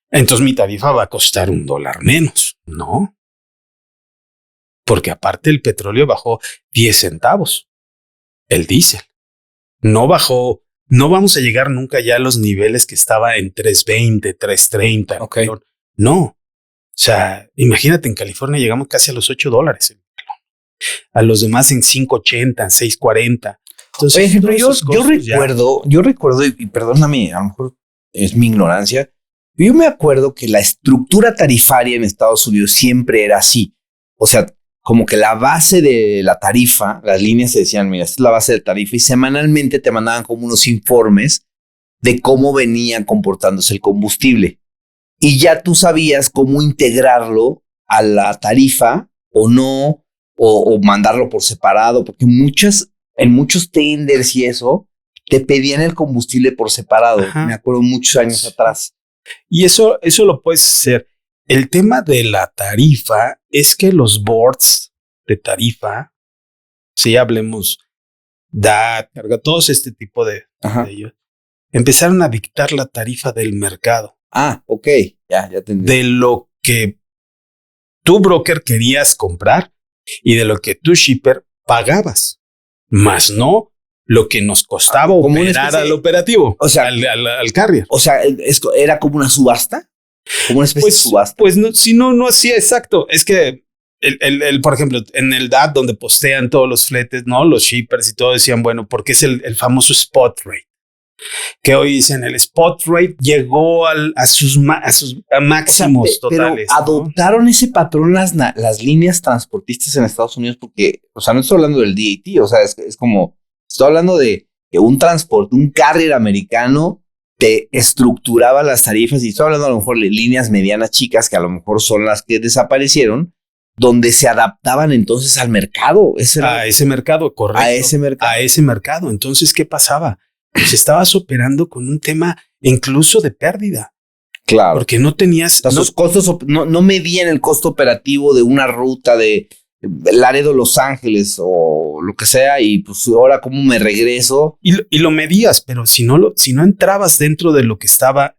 Entonces mi tarifa va a costar $1 menos, ¿no? Porque aparte el petróleo bajó 10 centavos, el diésel. No bajó, no vamos a llegar nunca ya a los niveles que estaba en 3.20, 3.30. Okay. No, o sea, imagínate, en California llegamos casi a los $8. A los demás en 5.80, 6.40. Entonces, oye, ejemplo, yo recuerdo, y perdóname, a lo mejor es mi ignorancia, yo me acuerdo que la estructura tarifaria en Estados Unidos siempre era así. O sea, como que la base de la tarifa, las líneas se decían, mira, esta es la base de tarifa, y semanalmente te mandaban como unos informes de cómo venía comportándose el combustible. Y ya tú sabías cómo integrarlo a la tarifa o no, o mandarlo por separado, porque en muchos tenders y eso, te pedían el combustible por separado. Ajá. Me acuerdo muchos años atrás. Y eso lo puedes hacer. El tema de la tarifa es que los boards de tarifa, si hablemos DAT, carga, todos este tipo de ellos, empezaron a dictar la tarifa del mercado. Ah, ok, ya entendí. De lo que tu broker querías comprar y de lo que tu shipper pagabas, más no lo que nos costaba operar al operativo, o sea, al carrier. O sea, ¿era como una subasta? Como una especie de subasta. Pues no, si no hacía exacto. Es que por ejemplo, en el DAT donde postean todos los fletes, ¿no? Los shippers y todo decían, bueno, porque es el famoso spot rate. Que hoy dicen el spot rate llegó a sus máximos totales. Pero adoptaron ese patrón las líneas transportistas en Estados Unidos porque, o sea, no estoy hablando del DAT, o sea, es como, estoy hablando de un transporte, un carrier americano te estructuraba las tarifas y estoy hablando a lo mejor de líneas medianas chicas que a lo mejor son las que desaparecieron, donde se adaptaban entonces al mercado. A ese mercado, correcto. A ese mercado. Entonces, ¿qué pasaba? Pues estabas operando con un tema incluso de pérdida. Claro. Porque no tenías... Sus costos no medían el costo operativo de una ruta de Laredo, Los Ángeles o lo que sea, y pues ahora cómo me regreso. Y lo medías, pero si no entrabas dentro de lo que estaba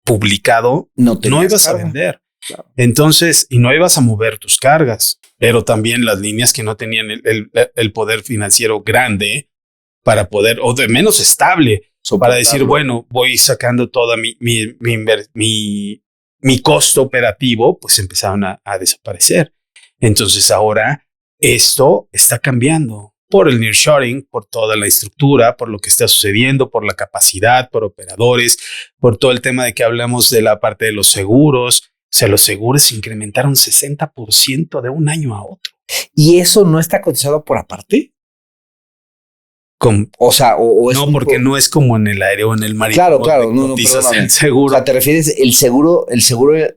publicado, no ibas a vender. Claro. Entonces, y no ibas a mover tus cargas, pero también las líneas que no tenían el poder financiero grande para poder, o de menos estable, para decir, bueno, voy sacando toda mi costo operativo, pues empezaron a desaparecer. Entonces ahora esto está cambiando por el nearshoring, por toda la estructura, por lo que está sucediendo, por la capacidad, por operadores, por todo el tema de que hablamos de la parte de los seguros. O sea, los seguros se incrementaron 60% de un año a otro. ¿Y eso no está cotizado por aparte? O sea, no, porque no es como en el aéreo o en el marítimo. Claro, no, el seguro. O sea, te refieres el seguro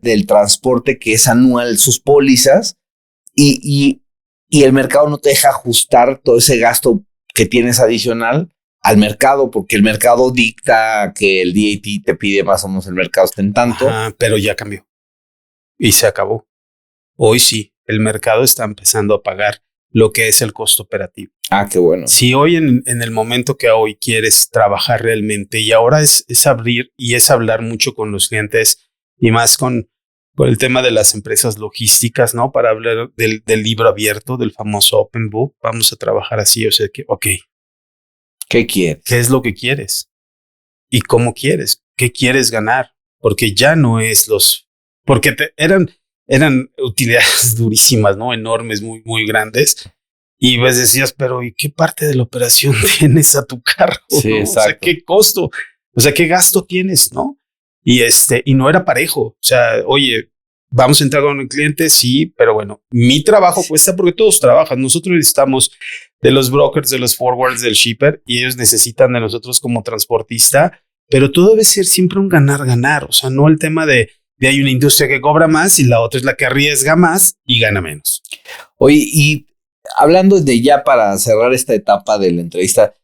del transporte que es anual, sus pólizas, y el mercado no te deja ajustar todo ese gasto que tienes adicional al mercado, porque el mercado dicta que el DAT te pide más o menos el mercado está en tanto. Pero ya cambió y se acabó. Hoy sí, el mercado está empezando a pagar lo que es el costo operativo. Qué bueno. Si hoy en el momento que hoy quieres trabajar realmente, y ahora es abrir y es hablar mucho con los clientes y más con el tema de las empresas logísticas, ¿no? Para hablar del libro abierto, del famoso Open Book, vamos a trabajar así. O sea que, ok. ¿Qué quieres? ¿Qué es lo que quieres? ¿Y cómo quieres? ¿Qué quieres ganar? Porque ya no es porque eran utilidades durísimas, ¿no? Enormes, muy, muy grandes. Y pues decías, pero ¿y qué parte de la operación tienes a tu cargo? Sí, ¿no? exacto. O sea, ¿qué costo? O sea, ¿qué gasto tienes? ¿No? Y no era parejo. O sea, oye, vamos a entrar con el cliente, sí, pero bueno, mi trabajo cuesta porque todos trabajan. Nosotros necesitamos de los brokers, de los forwards, del shipper, y ellos necesitan de nosotros como transportista, pero todo debe ser siempre un ganar-ganar. O sea, no el tema de hay una industria que cobra más y la otra es la que arriesga más y gana menos. Oye, y hablando de ya para cerrar esta etapa de la entrevista,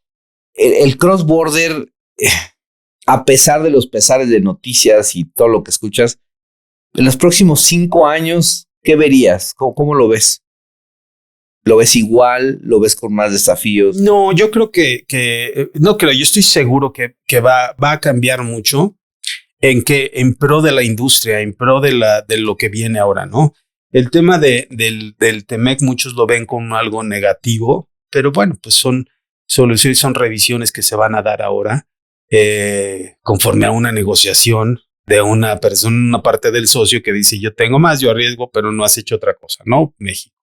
el cross-border, a pesar de los pesares de noticias y todo lo que escuchas, en los próximos 5 años, ¿qué verías? ¿Cómo lo ves? ¿Lo ves igual? ¿Lo ves con más desafíos? No, yo creo no creo, yo estoy seguro que va a cambiar mucho en pro de la industria, en pro de lo que viene ahora, ¿no? El tema del Temec, muchos lo ven como algo negativo, pero bueno, pues son soluciones, son revisiones que se van a dar ahora conforme a una negociación de una persona, una parte del socio que dice yo tengo más, yo arriesgo, pero no has hecho otra cosa, ¿no? México.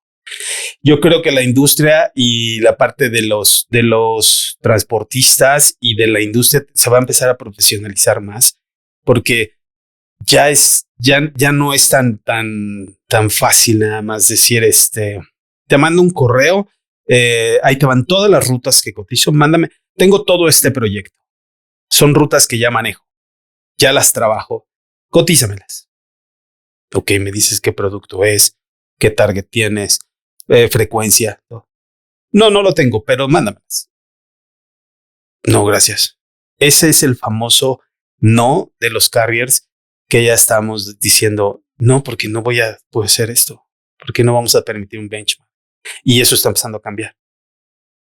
Yo creo que la industria y la parte de los transportistas y de la industria se va a empezar a profesionalizar más porque ya no es tan fácil nada más decir te mando un correo, ahí te van todas las rutas que cotizo, mándame, tengo todo este proyecto. Son rutas que ya manejo, ya las trabajo, cotízamelas. Ok, me dices qué producto es, qué target tienes, frecuencia. No lo tengo, pero mándamelas. No, gracias. Ese es el famoso no de los carriers que ya estamos diciendo, no, porque no voy a poder hacer esto, porque no vamos a permitir un benchmark. Y eso está empezando a cambiar.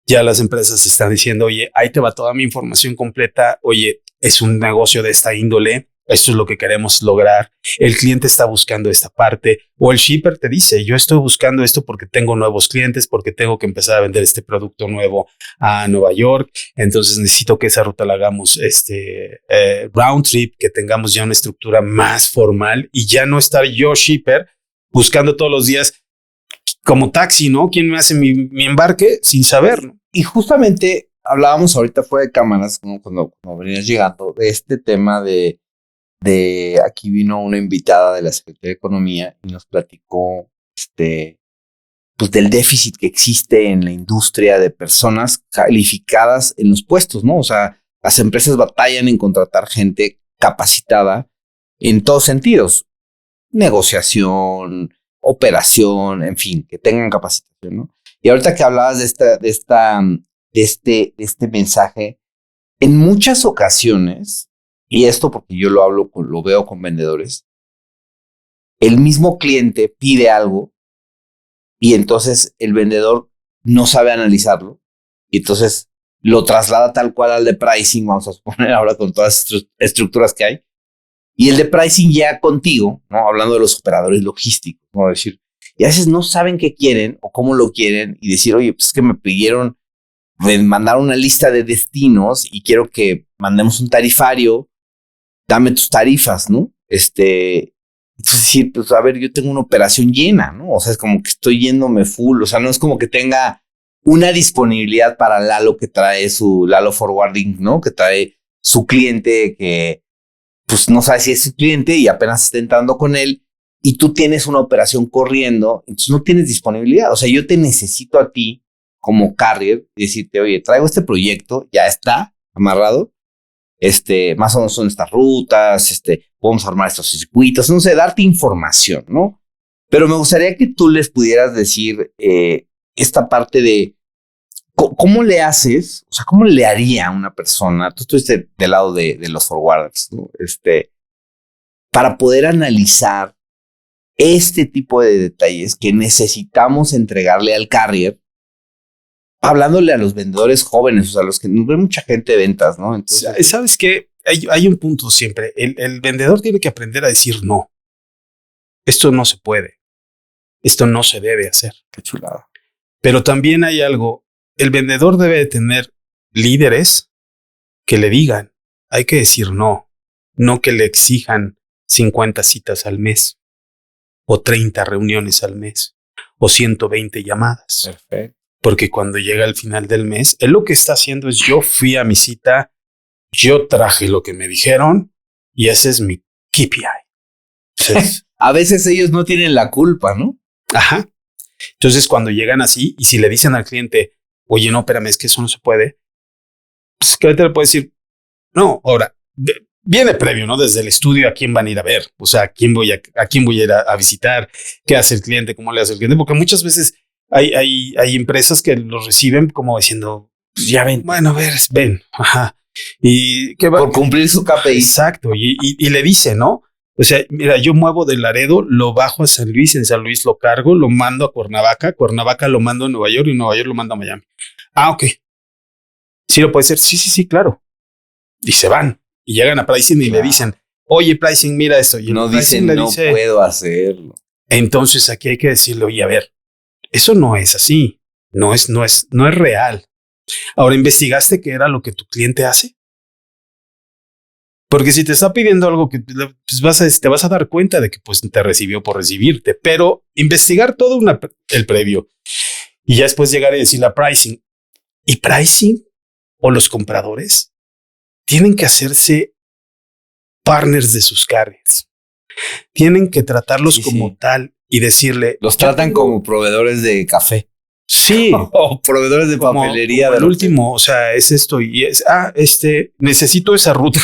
Ya las empresas están diciendo, oye, ahí te va toda mi información completa, oye, es un negocio de esta índole, esto es lo que queremos lograr, el cliente está buscando esta parte, o el shipper te dice, yo estoy buscando esto porque tengo nuevos clientes, porque tengo que empezar a vender este producto nuevo a Nueva York, entonces necesito que esa ruta la hagamos round trip, que tengamos ya una estructura más formal y ya no estar yo shipper buscando todos los días como taxi, ¿no? ¿Quién me hace mi embarque sin saber, ¿no? Y justamente hablábamos ahorita fuera de cámaras, ¿no? cuando venías llegando, de este tema de aquí vino una invitada de la Secretaría de Economía y nos platicó pues del déficit que existe en la industria de personas calificadas en los puestos, ¿no? O sea, las empresas batallan en contratar gente capacitada en todos sentidos. Negociación, operación, en fin, que tengan capacitación, ¿no? Y ahorita que hablabas de este mensaje, en muchas ocasiones, y esto porque yo lo veo con vendedores, el mismo cliente pide algo y entonces el vendedor no sabe analizarlo y entonces lo traslada tal cual al de pricing, vamos a suponer ahora con todas estas estructuras que hay, y el de pricing ya contigo, ¿no? Hablando de los operadores logísticos, ¿no? Decir, y a veces no saben qué quieren o cómo lo quieren y decir, oye, pues es que me pidieron mandar una lista de destinos y quiero que mandemos un tarifario, dame tus tarifas, ¿no? Entonces decir, pues a ver, yo tengo una operación llena, ¿no? O sea, es como que estoy yéndome full, o sea, no es como que tenga una disponibilidad para Lalo que trae su Lalo Forwarding, ¿no? Que trae su cliente que pues no sabe si es su cliente y apenas está entrando con él y tú tienes una operación corriendo, entonces no tienes disponibilidad. O sea, yo te necesito a ti como carrier y decirte, oye, traigo este proyecto, ya está amarrado, más o menos son estas rutas, podemos armar estos circuitos, no sé, darte información, ¿no? Pero me gustaría que tú les pudieras decir esta parte de ¿cómo le haces? O sea, ¿cómo le haría a una persona? Tú estuviste del lado de los forwarders, ¿no? Para poder analizar este tipo de detalles que necesitamos entregarle al carrier, hablándole a los vendedores jóvenes, o sea, a los que no ve mucha gente de ventas, ¿no? Entonces, ¿sabes qué? Hay un punto siempre. El vendedor tiene que aprender a decir no. Esto no se puede. Esto no se debe hacer. Qué chulada. Pero también hay algo. El vendedor debe de tener líderes que le digan, hay que decir no. No que le exijan 50 citas al mes, o 30 reuniones al mes, o 120 llamadas. Perfecto. Porque cuando llega el final del mes, él lo que está haciendo es yo fui a mi cita, yo traje lo que me dijeron y ese es mi KPI. Entonces, A veces ellos no tienen la culpa, ¿no? ajá. Entonces, cuando llegan así y si le dicen al cliente, oye, no, espérame, es que eso no se puede, pues el cliente le puede decir, no, ahora, viene previo, ¿no? Desde el estudio a quién van a ir a ver, o sea, a quién voy a ir a visitar, qué hace el cliente, cómo le hace el cliente, porque muchas veces hay empresas que los reciben como diciendo, Pues ya ven. bueno, a ver, ven, ajá. Y que va, Por cumplir su KPI. exacto, y le dice, ¿no? O sea, mira, yo muevo de Laredo, lo bajo a San Luis, en San Luis lo cargo, lo mando a Cuernavaca lo mando a Nueva York y Nueva York lo mando a Miami. Ah, ok. Sí lo puede ser, sí, claro. Y se van y llegan a pricing y le dicen, oye, pricing, mira esto. Y No el pricing dicen, le no dice, puedo hacerlo. entonces aquí hay que decirle, oye, a ver, eso no es así, no es real. Ahora, ¿investigaste qué era lo que tu cliente hace? Porque si te está pidiendo algo que pues te vas a dar cuenta de que pues te recibió por recibirte, pero investigar todo el previo y ya después llegar y decirle a pricing. Y pricing o los compradores tienen que hacerse partners de sus carriers. Tienen que tratarlos como tal y decirle. Los tratan como proveedores de café. Sí. O proveedores de papelería. Como el último, o sea, es esto y es, necesito esa ruta.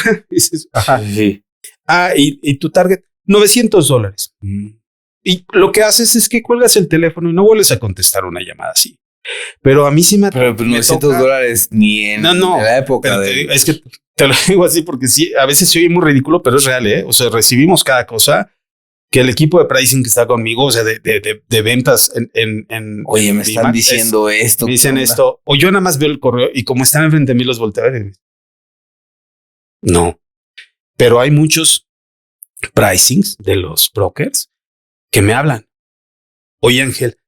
Ajá. Sí. Y tu target, $900. Y lo que haces es que cuelgas el teléfono y no vuelves a contestar una llamada así. Pero a mí sí Pero pues, $900 ni en la época de... Es que te lo digo así porque sí, a veces se oye muy ridículo, pero es real, ¿eh? O sea, recibimos cada cosa que el equipo de pricing que está conmigo, o sea, de ventas en oye, me están diciendo esto. Me dicen esto, o yo nada más veo el correo y como están enfrente de mí los volteo a ver. No, pero hay muchos pricings de los brokers que me hablan. Oye, Ángel,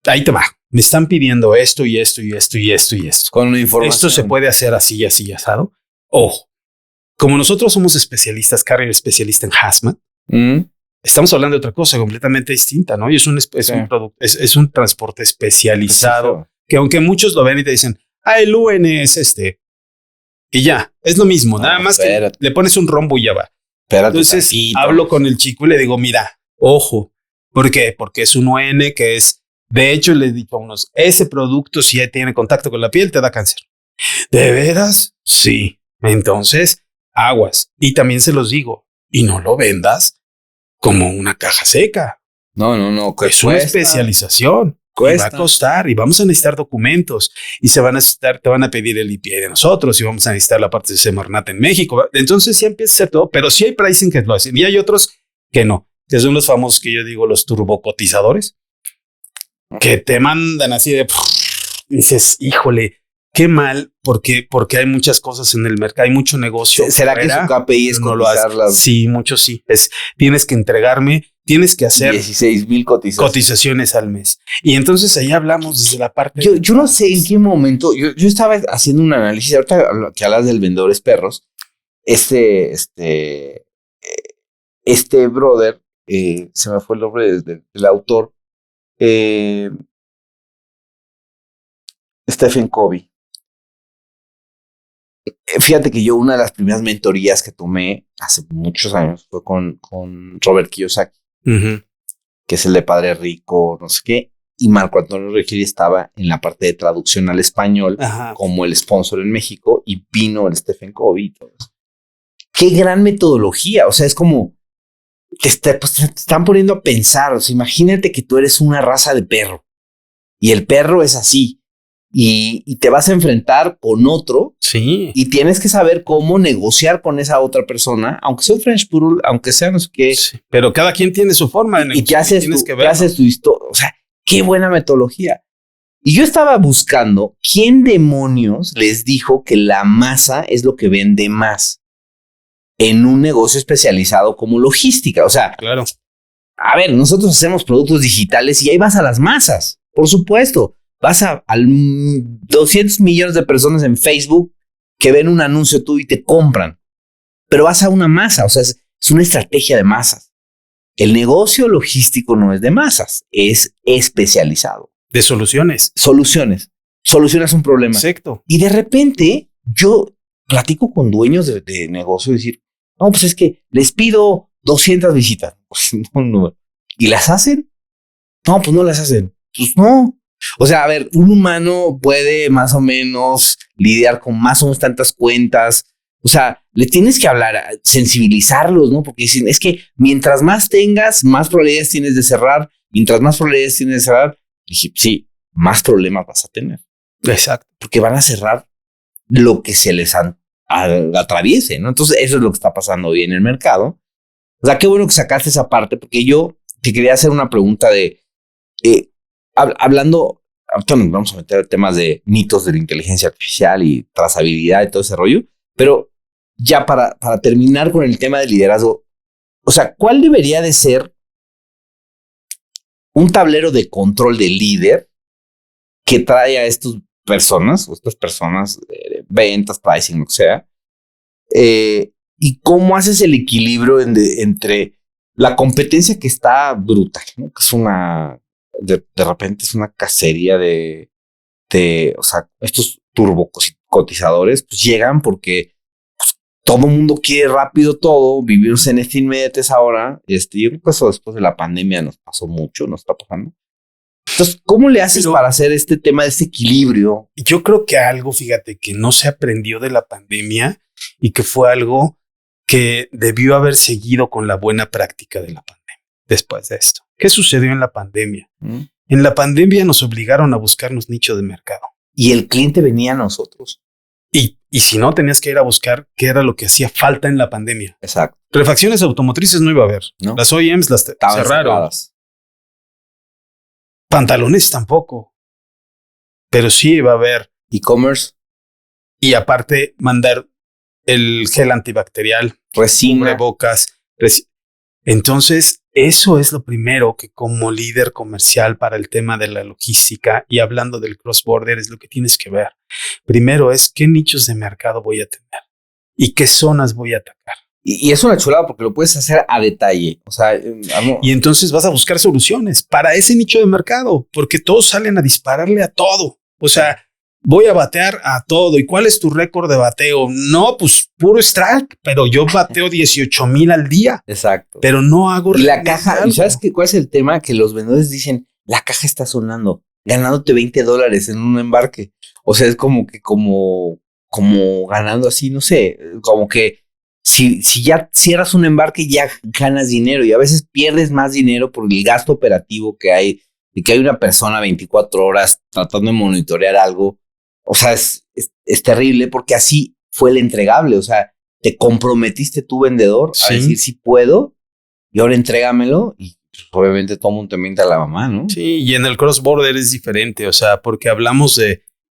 ahí te va. Me están pidiendo esto y esto y esto y esto y esto. Con la información. Esto se puede hacer así y así, asado. Ojo, como nosotros somos especialistas, carrier especialista en hazmat, estamos hablando de otra cosa completamente distinta, ¿no? Y es un transporte especializado que aunque muchos lo ven y te dicen, el UN es este. Y ya, es lo mismo. No, nada más que le pones un rombo y ya va. Entonces hablo con el chico y le digo, mira, ojo. ¿Por qué? Porque es un UN que es, de hecho le he dicho a unos, ese producto si ya tiene contacto con la piel te da cáncer. ¿De veras? Sí. Entonces, aguas. Y también se los digo, y no lo vendas como una caja seca. No. Es una especialización. Y va a costar y vamos a necesitar documentos y te van a pedir el IPA de nosotros y vamos a necesitar la parte de Semarnat en México. Entonces sí empieza a ser todo, pero sí hay pricing que lo hacen y hay otros que no, que son los famosos que yo digo los turbocotizadores que te mandan así de y dices, híjole, qué mal, porque hay muchas cosas en el mercado, hay mucho negocio. ¿Será que su KPI es no cotizarlas? Sí, mucho sí. Tienes que entregarme, tienes que hacer 16,000 cotizaciones al mes. Y entonces ahí hablamos desde la parte... Yo no sé en qué momento, yo estaba haciendo un análisis, ahorita que hablas del Vendedores Perros, este brother, se me fue el nombre del autor, Stephen Covey. Fíjate que yo una de las primeras mentorías que tomé hace muchos años fue con Robert Kiyosaki, que es el de Padre Rico, no sé qué, y Marco Antonio Regili estaba en la parte de traducción al español como el sponsor en México y vino el Stephen Covey y todo eso. Qué gran metodología, o sea, es como te están poniendo a pensar, o sea, imagínate que tú eres una raza de perro y el perro es así. Y te vas a enfrentar con otro. Sí. Y tienes que saber cómo negociar con esa otra persona, aunque sea un French Poodle, aunque sea no sé qué. Sí, pero cada quien tiene su forma de negociar. ¿Y qué haces tu historia? O sea, qué buena metodología. Y yo estaba buscando quién demonios les dijo que la masa es lo que vende más en un negocio especializado como logística. O sea, claro. A ver, nosotros hacemos productos digitales y ahí vas a las masas, por supuesto. Vas a 200 millones de personas en Facebook que ven un anuncio tuyo y te compran. Pero vas a una masa, o sea, es una estrategia de masas. El negocio logístico no es de masas, es especializado. De soluciones. Soluciones. Solucionas un problema. Exacto. Y de repente yo platico con dueños de negocio y decir, no, pues es que les pido 200 visitas. Pues no. ¿Y las hacen? No, pues no las hacen. Pues no. O sea, a ver, un humano puede más o menos lidiar con más o menos tantas cuentas. O sea, le tienes que hablar, sensibilizarlos, ¿no? Porque dicen, es que mientras más tengas, más probabilidades tienes de cerrar. Mientras más probabilidades tienes de cerrar, dije, sí, más problemas vas a tener. Exacto. Porque van a cerrar lo que se les atraviese, ¿no? Entonces, eso es lo que está pasando hoy en el mercado. O sea, qué bueno que sacaste esa parte, porque yo te quería hacer una pregunta de, hablando, ahorita nos vamos a meter temas de mitos de la inteligencia artificial y trazabilidad y todo ese rollo, pero ya para terminar con el tema del liderazgo, o sea, ¿cuál debería de ser un tablero de control del líder que trae a estas personas ventas, pricing, lo que sea, y cómo haces el equilibrio entre la competencia que está brutal, ¿no? Que es de repente es una cacería o sea, estos turbocotizadores pues llegan porque pues, todo el mundo quiere rápido todo, vivimos en esta inmediatez ahora. Yo creo que eso después de la pandemia nos pasó mucho, nos está pasando. Entonces, ¿cómo le haces para hacer este tema de este equilibrio? Yo creo que algo, fíjate, que no se aprendió de la pandemia y que fue algo que debió haber seguido con la buena práctica de la pandemia después de esto. ¿Qué sucedió en la pandemia? En la pandemia nos obligaron a buscarnos nicho de mercado. Y el cliente venía a nosotros. Y si no, tenías que ir a buscar qué era lo que hacía falta en la pandemia. Exacto. Refacciones automotrices no iba a haber. ¿No? Las OEMs las cerraron. Cerradas. Pantalones tampoco. Pero sí iba a haber. E-commerce. Y aparte, mandar el gel antibacterial. Resina. Cubrebocas. Entonces, eso es lo primero que como líder comercial para el tema de la logística y hablando del cross-border es lo que tienes que ver. Primero es qué nichos de mercado voy a tener y qué zonas voy a atacar. Y es una chulada porque lo puedes hacer a detalle. O sea, y entonces vas a buscar soluciones para ese nicho de mercado, porque todos salen a dispararle a todo. O sea, voy a batear a todo. ¿Y cuál es tu récord de bateo? No, pues puro strike, pero yo bateo 18,000 al día. Exacto. Pero no hago. Y la caja, ¿y sabes cuál es el tema? Que los vendedores dicen, la caja está sonando, ganándote $20 en un embarque. O sea, es como ganando así, no sé, como que si ya cierras un embarque, ya ganas dinero y a veces pierdes más dinero por el gasto operativo que hay, de que hay una persona 24 horas tratando de monitorear algo. O sea, es terrible porque así fue el entregable. O sea, te comprometiste tú, vendedor, a decir si puedo y ahora entrégamelo y pues, obviamente todo mundo te miente a la mamá, ¿no? Sí, y en el cross-border es diferente, o sea, porque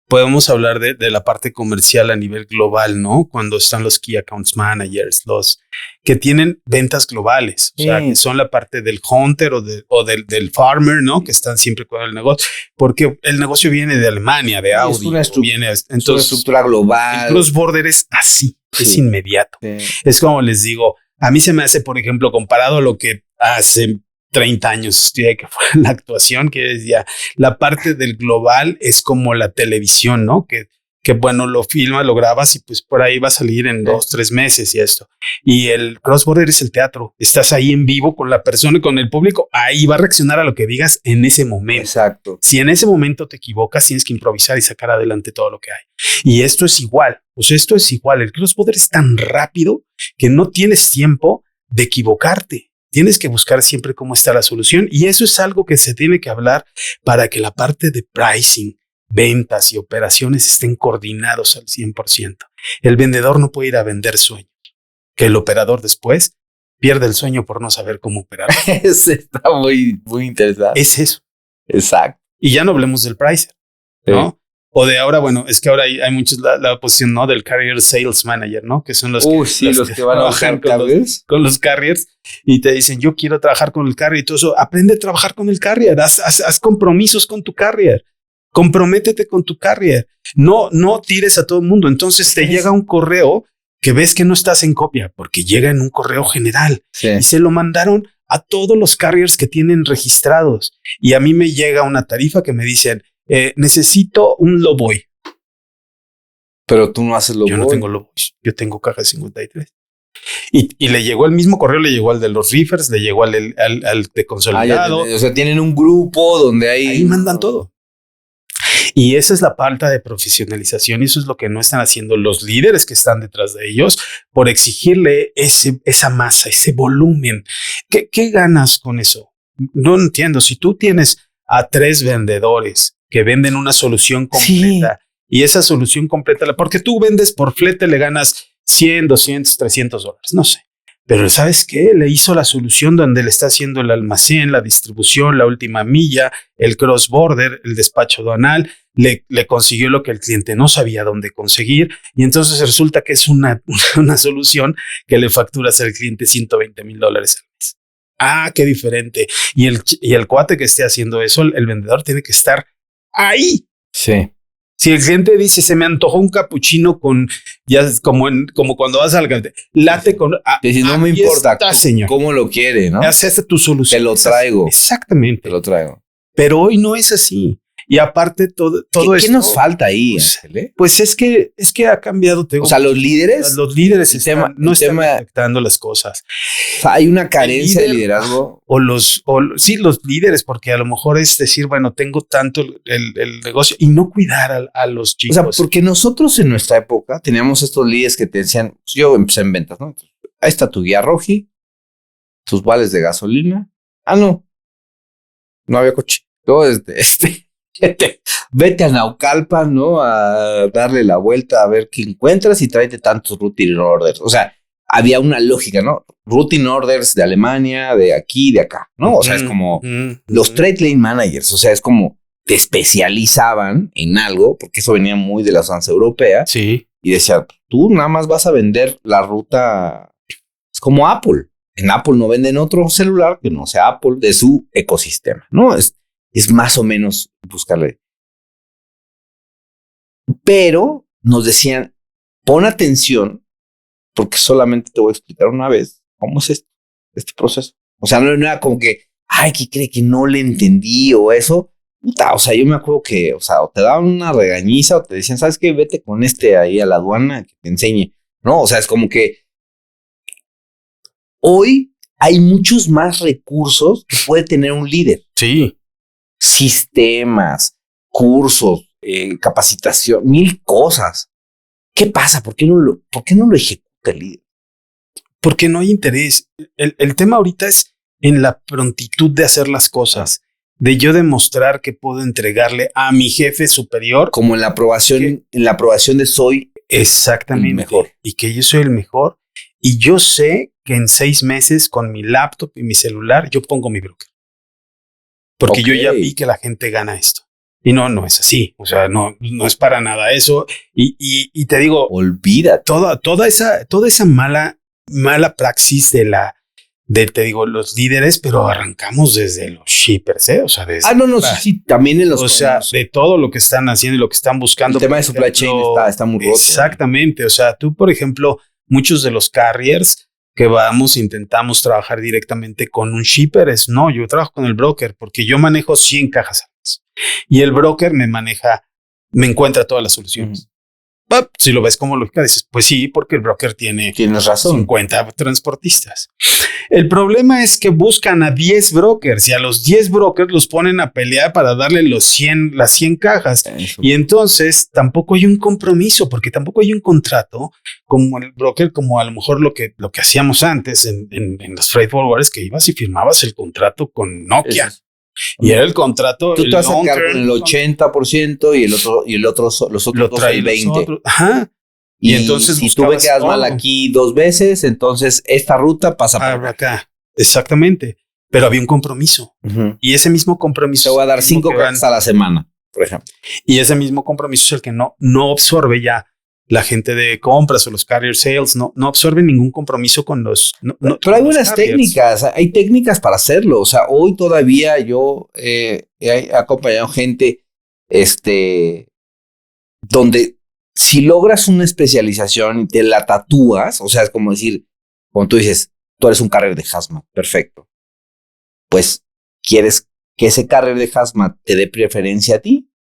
podemos hablar de la parte comercial a nivel global, ¿no? Cuando están los Key Accounts Managers, los que tienen ventas globales, o sea, que son la parte del hunter o del farmer, ¿no? Que están siempre con el negocio, porque el negocio viene de Alemania, de Audi. Es una estructura global. El cross-border es así, es inmediato. Sí. Es como les digo, a mí se me hace, por ejemplo, comparado a lo que hace 30 años estudié que fue la actuación, que decía, la parte del global es como la televisión, ¿no? Que bueno, lo filmas, lo grabas y pues por ahí va a salir en 2-3 meses y esto. Y el cross-border es el teatro. Estás ahí en vivo con la persona y con el público. Ahí va a reaccionar a lo que digas en ese momento. Exacto. Si en ese momento te equivocas, tienes que improvisar y sacar adelante todo lo que hay. Y esto es igual. Pues esto es igual. El cross-border es tan rápido que no tienes tiempo de equivocarte. Tienes que buscar siempre cómo está la solución y eso es algo que se tiene que hablar para que la parte de pricing, ventas y operaciones estén coordinados al 100%. El vendedor no puede ir a vender sueños, que el operador después pierde el sueño por no saber cómo operar. Está muy, muy interesante. Es eso. Exacto. Y ya no hablemos del pricer, ¿no? O de ahora, bueno, es que ahora hay muchos la posición, ¿no? Del Carrier Sales Manager, ¿no? Que son los que van a bajar con los carriers y te dicen, yo quiero trabajar con el carrier y todo eso. Aprende a trabajar con el carrier, haz compromisos con tu carrier. Comprométete con tu carrier. No tires a todo el mundo. Entonces te llega un correo que ves que no estás en copia porque llega en un correo general y se lo mandaron a todos los carriers que tienen registrados. Y a mí me llega una tarifa que me dicen, necesito un Lowboy. Pero tú no haces Lowboy. Yo no tengo Lowboy. Yo tengo caja 53. Y le llegó el mismo correo, le llegó al de los reefers, le llegó al de consolidado. O sea, tienen un grupo donde ahí mandan todo. Y esa es la falta de profesionalización y eso es lo que no están haciendo los líderes que están detrás de ellos por exigirle esa masa, ese volumen. ¿Qué ganas con eso? No entiendo. Si tú tienes a 3 vendedores que venden una solución completa y esa solución completa, porque tú vendes por flete, le ganas 100, 200, 300 dólares, no sé. Pero ¿sabes qué? Le hizo la solución donde le está haciendo el almacén, la distribución, la última milla, el cross-border, el despacho aduanal, le consiguió lo que el cliente no sabía dónde conseguir y entonces resulta que es una solución que le facturas al cliente $120,000 al mes. Ah, qué diferente. Y el cuate que esté haciendo eso, el vendedor tiene que estar ahí. Sí. Si el cliente dice, se me antojó un capuchino con, ya como cuando vas al latte con... Si no me importa señor. Cómo lo quiere, ¿no? Haces tu solución. Te lo traigo. Exactamente. Te lo traigo. Pero hoy no es así. Y aparte todo esto... ¿Qué nos falta ahí, Ángel? Pues es que ha cambiado. O sea, los líderes... están detectando las cosas. O sea, hay una carencia de liderazgo. Los líderes, porque a lo mejor es decir, bueno, tengo tanto el negocio y no cuidar a los chicos. O sea, porque nosotros en nuestra época teníamos estos líderes que te decían, yo empecé en ventas, ¿no? Ahí está tu guía Roji, tus vales de gasolina. No había coche. Luego vete a Naucalpan, ¿no? A darle la vuelta a ver qué encuentras y tráete tantos routine orders. O sea, había una lógica, ¿no? Routine orders de Alemania, de aquí, de acá, ¿no? O sea, es como los trade lane managers, o sea, es como te especializaban en algo, porque eso venía muy de la danza europea. Sí. Y decía, tú nada más vas a vender la ruta, es como Apple. En Apple no venden otro celular que no sea Apple de su ecosistema, ¿no? Es más o menos buscarle. Pero nos decían, pon atención, porque solamente te voy a explicar una vez cómo es este proceso. O sea, no era como que, ¿qué cree que no le entendí o eso? Puta, o sea, yo me acuerdo que, o te daban una regañiza o te decían, ¿sabes qué? Vete con ahí a la aduana que te enseñe. No, o sea, es como que hoy hay muchos más recursos que puede tener un líder. Sí. Sistemas, cursos, capacitación, 1000 cosas. ¿Qué pasa? ¿Por qué no lo ejecuta el líder? Porque no hay interés. El tema ahorita es en la prontitud de hacer las cosas, de yo demostrar que puedo entregarle a mi jefe superior. Como en la aprobación, de soy exactamente el mejor. Y que yo soy el mejor. Y yo sé que en 6 meses con mi laptop y mi celular yo pongo mi broker. Porque yo ya vi que la gente gana esto. Y no es así. O sea, no es para nada eso. Y te digo, olvida toda esa mala praxis te digo, los líderes, pero arrancamos desde los shippers, ¿eh? O sea, desde sí, también en los... O sea, de todo lo que están haciendo y lo que están buscando. El tema de supply chain está muy roto. Exactamente. O sea, tú, por ejemplo, muchos de los carriers que intentamos trabajar directamente con un shipper yo trabajo con el broker porque yo manejo 100 cajas al mes y el broker me encuentra todas las soluciones. Si lo ves como lógica, dices, pues sí, porque el broker tienes razón, 50 transportistas. El problema es que buscan a 10 brokers y a los 10 brokers los ponen a pelear para darle las 100 cajas. Eso. Y entonces tampoco hay un compromiso, porque tampoco hay un contrato como el broker, como a lo mejor lo que hacíamos antes en los freight forwarders, que ibas y firmabas el contrato con Nokia. Eso. Y era el contrato. Tú te vas a quedar con el 80% y los otros el 20%. Ajá. Y entonces si tú me quedas mal aquí 2 veces, entonces esta ruta pasa por acá. Exactamente. Pero había un compromiso. Y ese mismo compromiso. Te voy a dar 5 cajas a la semana, por ejemplo. Y ese mismo compromiso es el que no absorbe ya la gente de compras o los carrier sales. No absorben ningún compromiso con los. Pero hay buenas técnicas. Hay técnicas para hacerlo. O sea, hoy todavía yo he acompañado gente donde si logras una especialización y te la tatúas, o sea, es como decir, como tú dices, tú eres un carrier de hazmat, perfecto. Pues quieres que ese carrier de hazmat te dé preferencia a ti,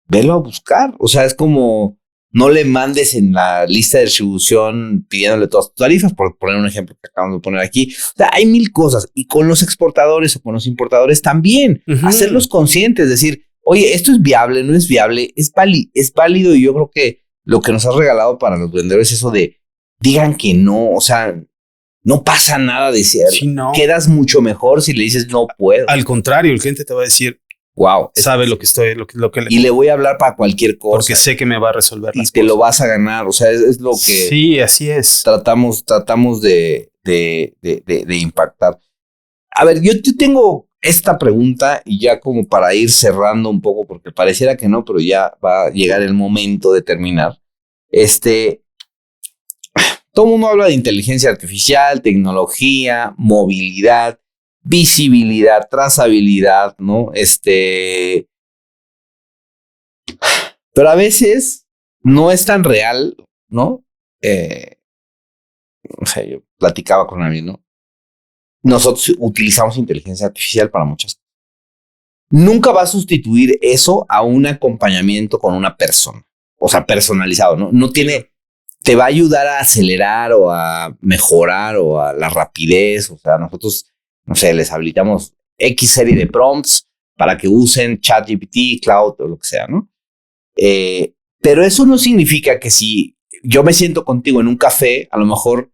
velo a buscar. O sea, es como no le mandes en la lista de distribución pidiéndole todas tus tarifas, por poner un ejemplo que acabamos de poner aquí. O sea, hay mil cosas. Y con los exportadores o con los importadores también, hacerlos conscientes, es decir, oye, esto es viable, no es viable, es válido. Y yo creo que lo que nos has regalado para los vendedores es eso de digan que no, o sea, no pasa nada de ser. Sí, no. Quedas mucho mejor si le dices no puedo. Al contrario, el cliente te va a decir, wow, sabe lo que estoy, lo que y le voy a hablar para cualquier cosa. Porque sé que me va a resolver y las te cosas. lo vas a ganar. O sea, es lo que sí, así es. Tratamos de impactar. A ver, yo tengo esta pregunta y ya como para ir cerrando un poco, porque pareciera que no, pero ya va a llegar el momento de terminar. Todo el mundo habla de inteligencia artificial, tecnología, movilidad, visibilidad, trazabilidad, ¿no? Pero a veces no es tan real, ¿no? O sea, yo platicaba con alguien, ¿no? Nosotros utilizamos inteligencia artificial para muchas cosas. Nunca va a sustituir eso a un acompañamiento con una persona. O sea, personalizado, ¿no? No tiene... Te va a ayudar a acelerar o a mejorar o a la rapidez. O sea, nosotros, no sé, les habilitamos X serie de prompts para que usen ChatGPT, Cloud o lo que sea, ¿no? Pero eso no significa que si yo me siento contigo en un café, a lo mejor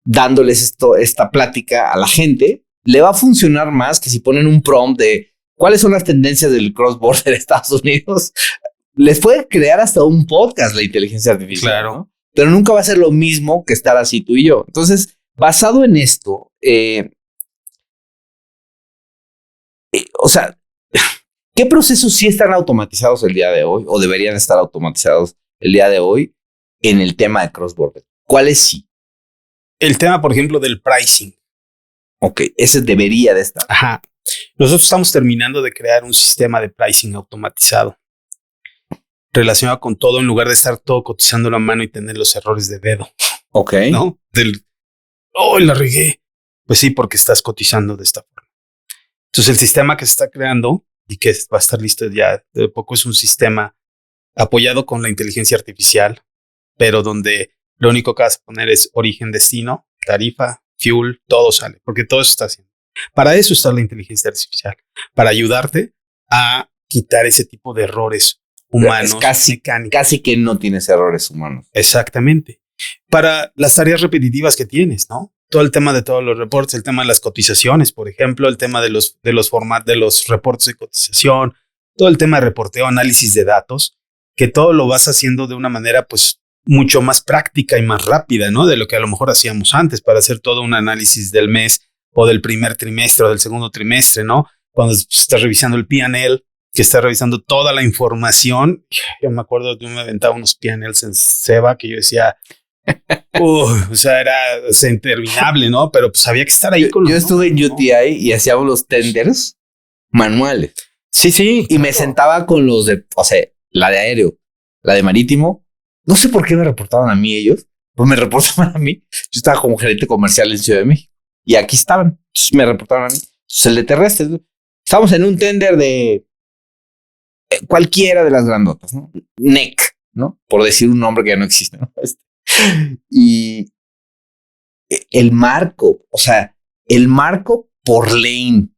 dándoles esta plática a la gente, le va a funcionar más que si ponen un prompt de cuáles son las tendencias del cross-border de Estados Unidos. Les puede crear hasta un podcast la inteligencia artificial, claro, ¿no? Pero nunca va a ser lo mismo que estar así tú y yo. Entonces, basado en esto, o sea, ¿qué procesos sí están automatizados el día de hoy o deberían estar automatizados el día de hoy en el tema de cross-border? ¿Cuáles sí? El tema, por ejemplo, del pricing. Ok, ese debería de estar. Ajá. Nosotros estamos terminando de crear un sistema de pricing automatizado relacionado con todo, en lugar de estar todo cotizando la mano y tener los errores de dedo. Ok. ¿No? La regué. Pues sí, porque estás cotizando de esta forma. Entonces, el sistema que se está creando y que va a estar listo ya de poco es un sistema apoyado con la inteligencia artificial, pero donde lo único que vas a poner es origen, destino, tarifa, fuel, todo sale, porque todo eso está haciendo. Para eso está la inteligencia artificial, para ayudarte a quitar ese tipo de errores humanos, casi que no tienes errores humanos. Exactamente. Para las tareas repetitivas que tienes, ¿no? Todo el tema de todos los reportes, el tema de las cotizaciones, por ejemplo, el tema de los formatos de los reportes de cotización, todo el tema de reporteo, análisis de datos, que todo lo vas haciendo de una manera, pues, mucho más práctica y más rápida, ¿no? De lo que a lo mejor hacíamos antes para hacer todo un análisis del mes o del primer trimestre o del segundo trimestre, ¿no? Cuando estás revisando el P&L, que está revisando toda la información. Yo me acuerdo que me aventaba unos P&Ls en Seba que yo decía, o sea, era interminable, ¿no? Pero pues había que estar ahí con yo estuve en UTI, ¿no? Y hacíamos los tenders manuales. Sí. Y me sentaba con los de, o sea, la de aéreo, la de marítimo. No sé por qué me reportaban a mí ellos. Pues me reportaban a mí. Yo estaba como gerente comercial en Ciudad de México. Y aquí estaban. Entonces me reportaban a mí. Entonces el de terrestres. Estábamos en un tender de cualquiera de las grandotas, ¿no? NEC, ¿no? Por decir un nombre que ya no existe, ¿no? Y el marco, o sea, el marco por lane,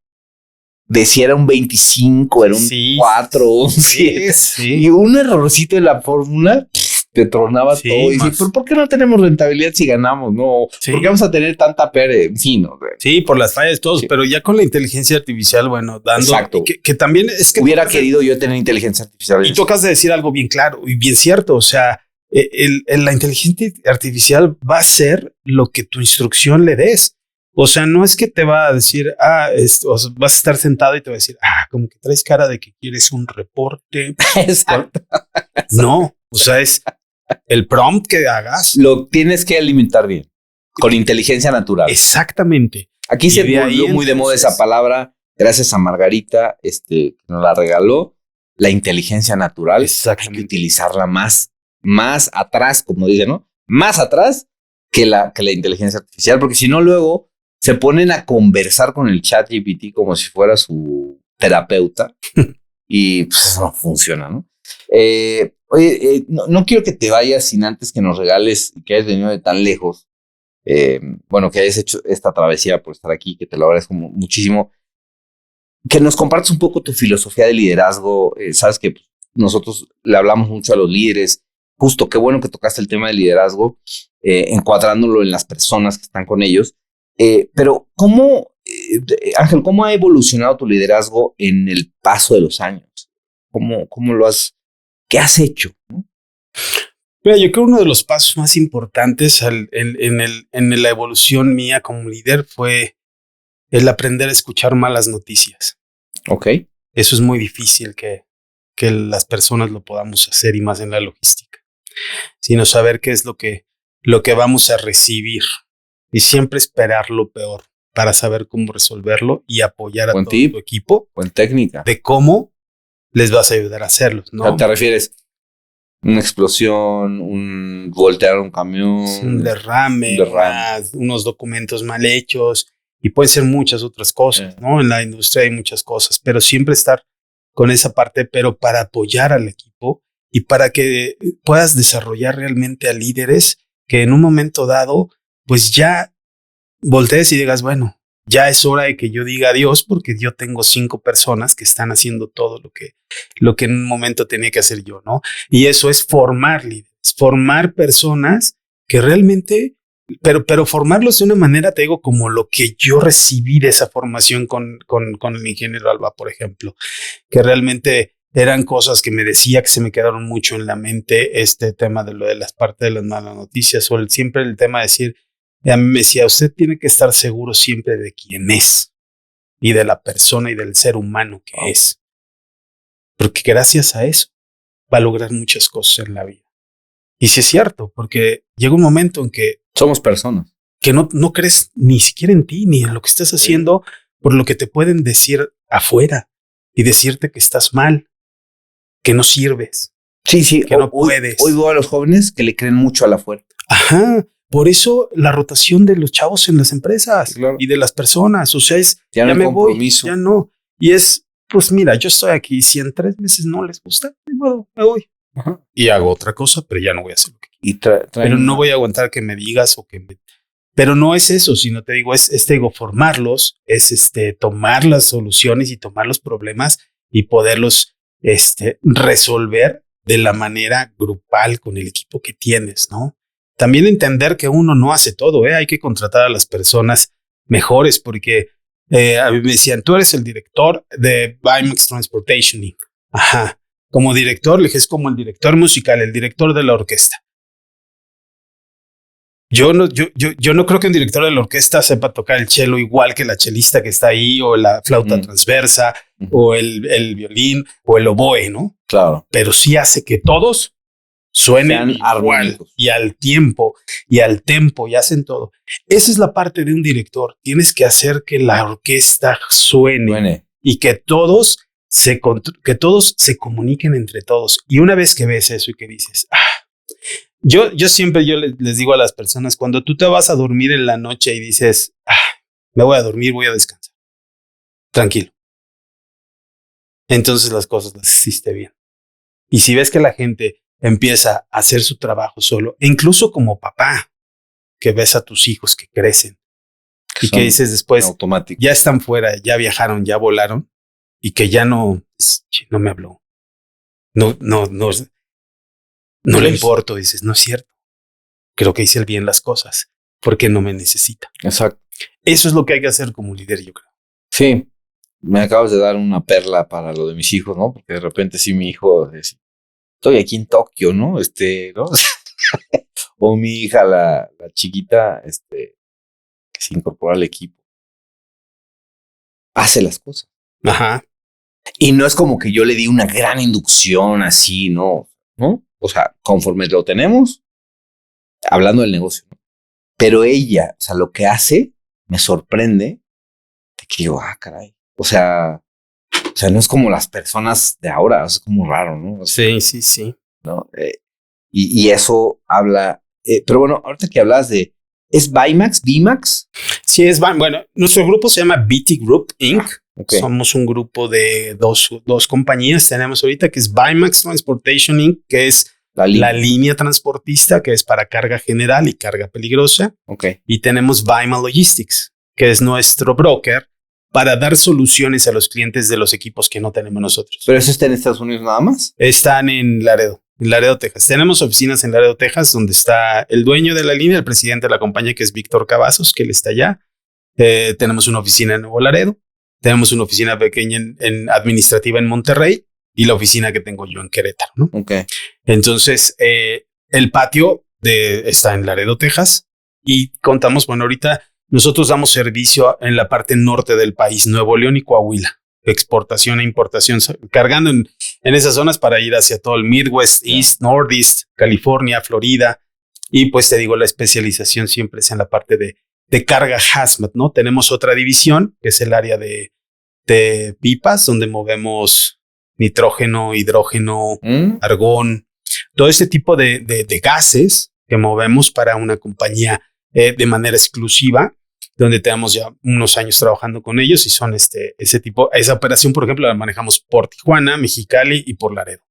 de si era un 25, era un 4, un 7. Y un errorcito en la fórmula te tronaba todo. Y dice, ¿pero por qué no tenemos rentabilidad si ganamos? No, ¿por qué vamos a tener tanta pere? En fin, ¿no? Sí, por las fallas de todos, pero ya con la inteligencia artificial, bueno, dando... Exacto. Que también es que... Hubiera querido yo tener inteligencia artificial. Y tú acabas de decir algo bien claro y bien cierto, o sea, la inteligencia artificial va a hacer lo que tu instrucción le des. O sea, no es que te va a decir, vas a estar sentado y te va a decir, como que traes cara de que quieres un reporte. Exacto. No, o sea, es el prompt que hagas. Lo tienes que alimentar bien, con inteligencia natural. Exactamente. Aquí se volvió muy de moda esa palabra, gracias a Margarita, que nos la regaló. la inteligencia natural, hay que utilizarla más atrás, como dicen, ¿no? Más atrás que la inteligencia artificial, porque si no luego se ponen a conversar con el ChatGPT como si fuera su terapeuta y pues no funciona, ¿no? Oye, no quiero que te vayas sin antes que nos regales y que hayas venido de tan lejos. Bueno, que hayas hecho esta travesía por estar aquí, que te lo agradezco muchísimo. Que nos compartas un poco tu filosofía de liderazgo. Sabes que nosotros le hablamos mucho a los líderes. Justo, qué bueno que tocaste el tema del liderazgo, encuadrándolo en las personas que están con ellos. Pero, Ángel, cómo ha evolucionado tu liderazgo en el paso de los años? ¿Cómo lo has, qué has hecho? Mira, yo creo que uno de los pasos más importantes en la evolución mía como líder fue el aprender a escuchar malas noticias. Ok. Eso es muy difícil que las personas lo podamos hacer, y más en la logística, sino saber qué es lo que vamos a recibir y siempre esperar lo peor para saber cómo resolverlo y apoyar a todo tu equipo. Buena técnica. De cómo les vas a ayudar a hacerlo, ¿no? ¿Te refieres una explosión, un voltear un camión, un derrame. Unos documentos mal hechos, y pueden ser muchas otras cosas, ¿no? En la industria hay muchas cosas, pero siempre estar con esa parte, pero para apoyar al equipo y para que puedas desarrollar realmente a líderes que en un momento dado, pues ya voltees y digas, bueno, ya es hora de que yo diga adiós, porque yo tengo 5 personas que están haciendo todo lo que en un momento tenía que hacer yo, ¿no? Y eso es formar líderes, formar personas que realmente, pero formarlos de una manera, te digo, como lo que yo recibí de esa formación con el ingeniero Alba, por ejemplo, que realmente eran cosas que me decía, que se me quedaron mucho en la mente, este tema de lo de las partes de las malas noticias, o siempre el tema de decir, a mí me decía, usted tiene que estar seguro siempre de quién es y de la persona y del ser humano que es. Porque gracias a eso va a lograr muchas cosas en la vida. Y sí es cierto, porque llega un momento en que somos personas que no crees ni siquiera en ti ni en lo que estás haciendo, por lo que te pueden decir afuera y decirte que estás mal, que no sirves. Sí, que no puedes. Hoy veo a los jóvenes que le creen mucho a la fuerza. Ajá. Por eso la rotación de los chavos en las empresas, claro, y de las personas, o sea, es ya no me compromiso. Voy, ya no. Y es, pues mira, yo estoy aquí, si en 3 meses no les gusta, me voy. Ajá. Y hago otra cosa, pero ya no voy a hacer lo que quiero. Pero no voy a aguantar que me digas o que me... Pero no es eso, sino te digo, te digo, formarlos, es tomar las soluciones y tomar los problemas y poderlos resolver de la manera grupal con el equipo que tienes, ¿no? También entender que uno no hace todo, hay que contratar a las personas mejores, porque a mí me decían, tú eres el director de Bimax Transportation Inc. Ajá. Como director, le dije, es como el director musical, el director de la orquesta. Yo no creo que un director de la orquesta sepa tocar el cello igual que la chelista que está ahí, o la flauta transversa, o el violín, o el oboe, ¿no? Claro. Pero sí hace que todos suenen igual y al tiempo y al tempo, y hacen todo. Esa es la parte de un director. Tienes que hacer que la orquesta suene. Y que todos se comuniquen entre todos. Y una vez que ves eso y que dices, yo siempre les digo a las personas, cuando tú te vas a dormir en la noche y dices, me voy a dormir, voy a descansar, tranquilo, entonces las cosas las hiciste bien. Y si ves que la gente empieza a hacer su trabajo solo, e incluso como papá, que ves a tus hijos que crecen y que dices después, ya están fuera, ya viajaron, ya volaron, y que ya no me habló, no le importo, dices, no es cierto, creo que hice bien las cosas, porque no me necesita. Exacto. Eso es lo que hay que hacer como líder, yo creo. Sí, me acabas de dar una perla para lo de mis hijos, ¿no? Porque de repente sí mi hijo dice, estoy aquí en Tokio, ¿no? ¿No? O mi hija, la chiquita, que se incorpora al equipo, hace las cosas. Ajá. Y no es como que yo le di una gran inducción así, ¿no? O sea, conforme lo tenemos, hablando del negocio, ¿no? Pero ella, o sea, lo que hace me sorprende de que digo, caray. O sea, O sea, no es como las personas de ahora, es como raro, ¿no? O sea, Sí. ¿no? Y eso habla, pero bueno, ahorita que hablas de, ¿es Bimax? Sí, bueno, nuestro grupo se llama BT Group Inc. Okay. Somos un grupo de dos compañías. Tenemos ahorita que es Bimax Transportation Inc., que es la línea transportista, que es para carga general y carga peligrosa. Okay. Y tenemos Bima Logistics, que es nuestro broker para dar soluciones a los clientes de los equipos que no tenemos nosotros. ¿Pero eso está en Estados Unidos nada más? Están en Laredo, Texas. Tenemos oficinas en Laredo, Texas, donde está el dueño de la línea, el presidente de la compañía, que es Víctor Cavazos, que él está allá. Tenemos una oficina en Nuevo Laredo. Tenemos una oficina pequeña en administrativa en Monterrey y la oficina que tengo yo en Querétaro, ¿no? Okay. Entonces, el patio está en Laredo, Texas, y contamos, bueno, ahorita nosotros damos servicio en la parte norte del país, Nuevo León y Coahuila, exportación e importación, cargando en esas zonas para ir hacia todo el Midwest, East, Northeast, California, Florida. Y pues te digo, la especialización siempre es en la parte de carga hazmat, ¿no? Tenemos otra división, que es el área de pipas, donde movemos nitrógeno, hidrógeno, argón, todo este tipo de gases que movemos para una compañía de manera exclusiva, donde tenemos ya unos años trabajando con ellos y son ese tipo, esa operación, por ejemplo, la manejamos por Tijuana, Mexicali y por Laredo.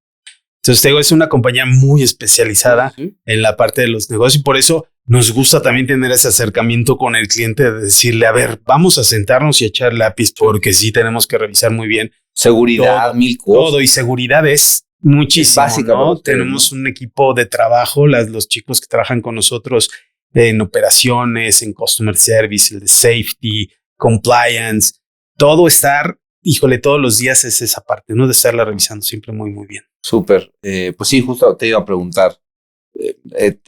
Entonces, te digo, es una compañía muy especializada en la parte de los negocios y por eso nos gusta también tener ese acercamiento con el cliente de decirle, a ver, vamos a sentarnos y echar lápiz porque sí tenemos que revisar muy bien. Seguridad, mil cosas. Todo y seguridad es muchísimo, es ¿no? ustedes, Tenemos un equipo de trabajo, los chicos que trabajan con nosotros en operaciones, en customer service, el de safety, compliance, todo estar, híjole, todos los días es esa parte, ¿no? De estarla revisando siempre muy, muy bien. Súper. Pues sí, justo te iba a preguntar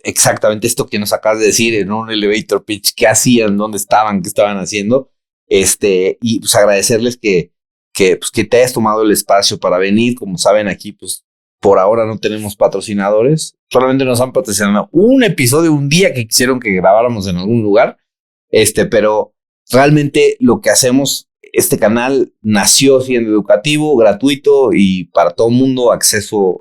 exactamente esto que nos acabas de decir en un elevator pitch, qué hacían, dónde estaban, qué estaban haciendo. Y pues agradecerles que te hayas tomado el espacio para venir. Como saben, aquí pues por ahora no tenemos patrocinadores. Solamente nos han patrocinado un episodio, un día que quisieron que grabáramos en algún lugar. Pero realmente lo que hacemos, este canal nació siendo educativo, gratuito y para todo el mundo, acceso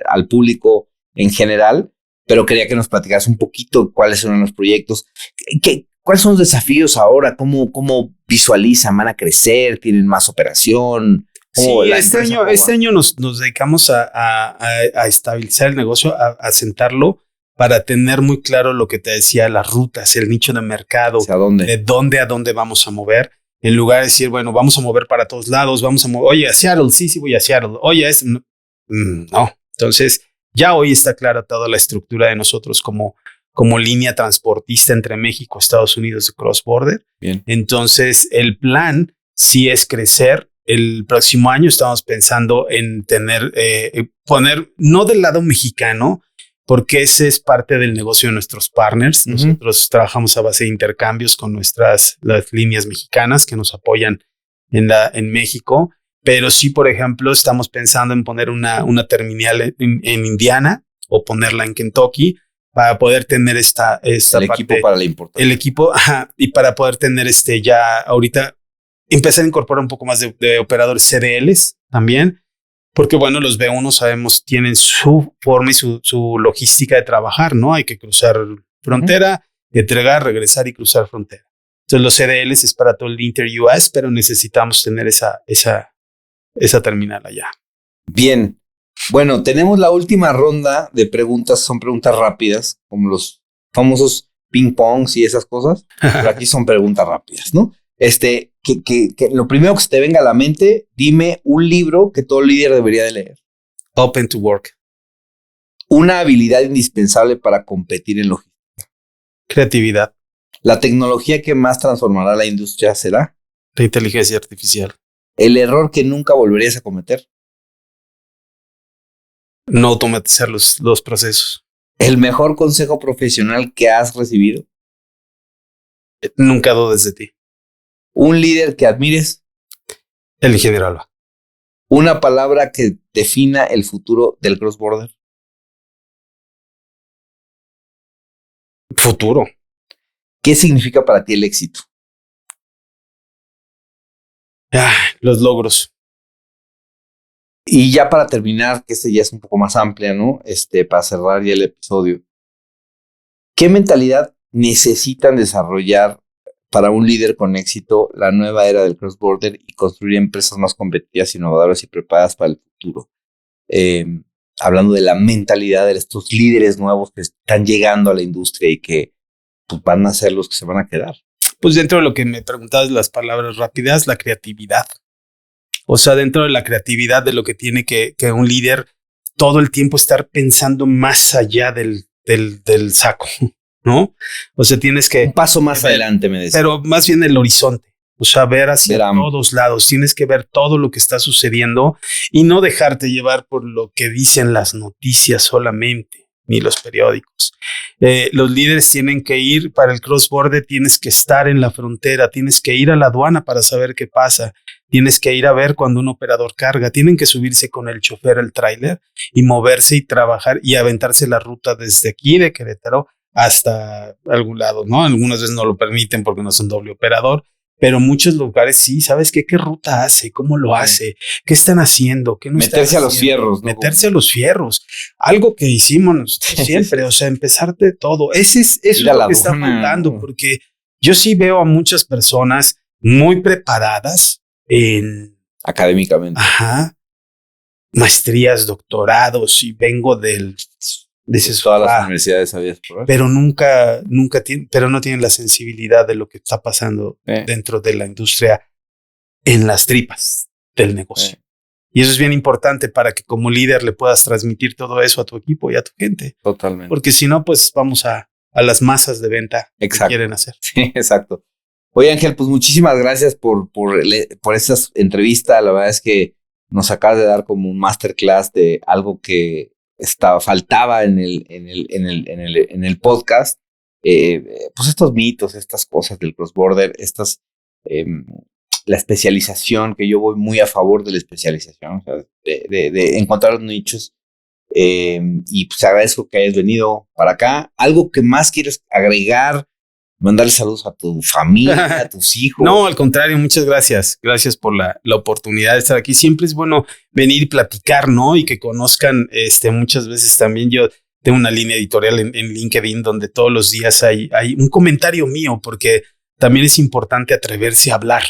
al público en general. Pero quería que nos platicaras un poquito cuáles son los proyectos, cuáles son los desafíos ahora, cómo visualizan, van a crecer, tienen más operación. Sí, este año nos dedicamos a estabilizar el negocio, a sentarlo para tener muy claro lo que te decía, las rutas, el nicho de mercado, ¿hacia dónde? De dónde a dónde vamos a mover, en lugar de decir, bueno, vamos a mover para todos lados, vamos a mover, oye, a Seattle, sí, voy a Seattle, oye, no. Entonces, ya hoy está clara toda la estructura de nosotros como línea transportista entre México, Estados Unidos y cross border. Bien. Entonces, el plan sí es crecer. El próximo año estamos pensando en poner, no del lado mexicano, porque ese es parte del negocio de nuestros partners. Nosotros trabajamos a base de intercambios con las líneas mexicanas que nos apoyan en México. Pero sí, por ejemplo, estamos pensando en poner una terminal en Indiana o ponerla en Kentucky para poder tener esta el parte. Equipo para la importación. El equipo, y para poder tener ya ahorita empezar a incorporar un poco más de operadores CDLs también, porque bueno, los B1 sabemos tienen su forma y su logística de trabajar, ¿no? Hay que cruzar frontera, entregar, regresar y cruzar frontera. Entonces los CDLs es para todo el Inter-US, pero necesitamos tener esa terminal allá. Bien. Bueno, tenemos la última ronda de preguntas. Son preguntas rápidas, como los famosos ping-pongs y esas cosas. Pero aquí son preguntas rápidas, ¿no? Que lo primero que se te venga a la mente, dime un libro que todo líder debería de leer. Open to Work. Una habilidad indispensable para competir en logística. Creatividad. La tecnología que más transformará la industria será. La inteligencia artificial. El error que nunca volverías a cometer. No automatizar los procesos. El mejor consejo profesional que has recibido. Nunca dudes de ti. Un líder que admires. El ingeniero Alba. Una palabra que defina el futuro del cross border. Futuro. ¿Qué significa para ti el éxito? Los logros. Y ya para terminar, que ya es un poco más amplia, ¿no? Para cerrar ya el episodio. ¿Qué mentalidad necesitan desarrollar para un líder con éxito la nueva era del cross-border y construir empresas más competitivas, innovadoras y preparadas para el futuro? Hablando de la mentalidad de estos líderes nuevos que están llegando a la industria y que pues, van a ser los que se van a quedar. Pues dentro de lo que me preguntabas, las palabras rápidas, la creatividad. O sea, dentro de la creatividad de lo que tiene que un líder todo el tiempo estar pensando más allá del saco, ¿no? O sea, tienes que... Un paso más adelante, me decía. Pero más bien el horizonte. O sea, ver hacia todos lados. Tienes que ver todo lo que está sucediendo y no dejarte llevar por lo que dicen las noticias solamente, ni los periódicos. Los líderes tienen que ir para el cross-border, tienes que estar en la frontera, tienes que ir a la aduana para saber qué pasa, tienes que ir a ver cuando un operador carga, tienen que subirse con el chofer al tráiler y moverse y trabajar y aventarse la ruta desde aquí de Querétaro hasta algún lado, ¿no? Algunas veces no lo permiten porque no son doble operador, pero muchos lugares sí, ¿sabes qué? ¿Qué ruta hace? ¿Cómo lo hace? ¿Qué están haciendo? ¿Qué no meterse están a los fierros, ¿no? Meterse a los fierros. Algo que hicimos siempre, o sea, empezar de todo. Eso es lo que está faltando, porque yo sí veo a muchas personas muy preparadas académicamente. Ajá. Maestrías, doctorados, y vengo dices, todas las universidades habías probado. Pero nunca pero no tienen la sensibilidad de lo que está pasando dentro de la industria en las tripas del negocio. Y eso es bien importante para que como líder le puedas transmitir todo eso a tu equipo y a tu gente. Totalmente. Porque si no, pues vamos a las masas de venta que quieren hacer. Sí, exacto. Oye, Ángel, pues muchísimas gracias por esta entrevista. La verdad es que nos acabas de dar como un masterclass de algo que faltaba en el podcast, pues estos mitos, estas cosas del cross-border, la especialización, que yo voy muy a favor de la especialización, o sea, de encontrar los nichos, y pues agradezco que hayas venido para acá. ¿Algo que más quieres agregar? Mandarle saludos a tu familia, a tus hijos. No, al contrario, muchas gracias. Gracias por la oportunidad de estar aquí. Siempre es bueno venir y platicar, ¿no? Y que conozcan, muchas veces también yo tengo una línea editorial en LinkedIn donde todos los días hay un comentario mío, porque también es importante atreverse a hablar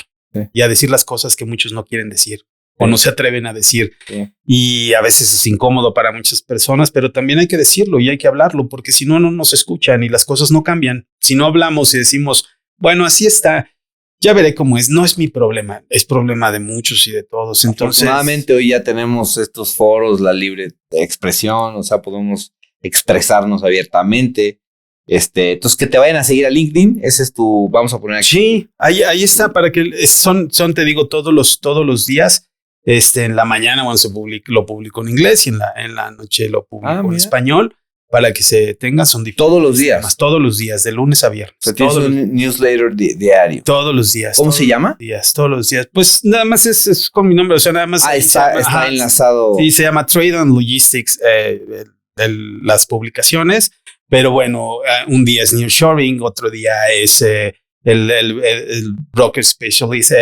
y a decir las cosas que muchos no quieren decir o no se atreven a decir. Y a veces es incómodo para muchas personas, pero también hay que decirlo y hay que hablarlo, porque si no, no nos escuchan y las cosas no cambian. Si no hablamos y decimos, bueno, así está, ya veré cómo es, no es mi problema, es problema de muchos y de todos. Entonces, afortunadamente hoy ya tenemos estos foros, la libre expresión, o sea, podemos expresarnos abiertamente. Entonces que te vayan a seguir a LinkedIn, ese es vamos a poner aquí. Sí, ahí está, para que son te digo, todos los días. En la mañana lo publico en inglés y en la noche lo publico en español para que se tenga, son diferentes. Todos los días. Todos los días, de lunes a viernes. O sea, tienes un newsletter diario. Todos los días. ¿Cómo se llama? Todos los días. Pues nada más es con mi nombre, o sea, nada más. Está enlazado. Sí, se llama Trade and Logistics, las publicaciones, pero bueno, un día es Nearshoring, otro día es el Broker Specialist,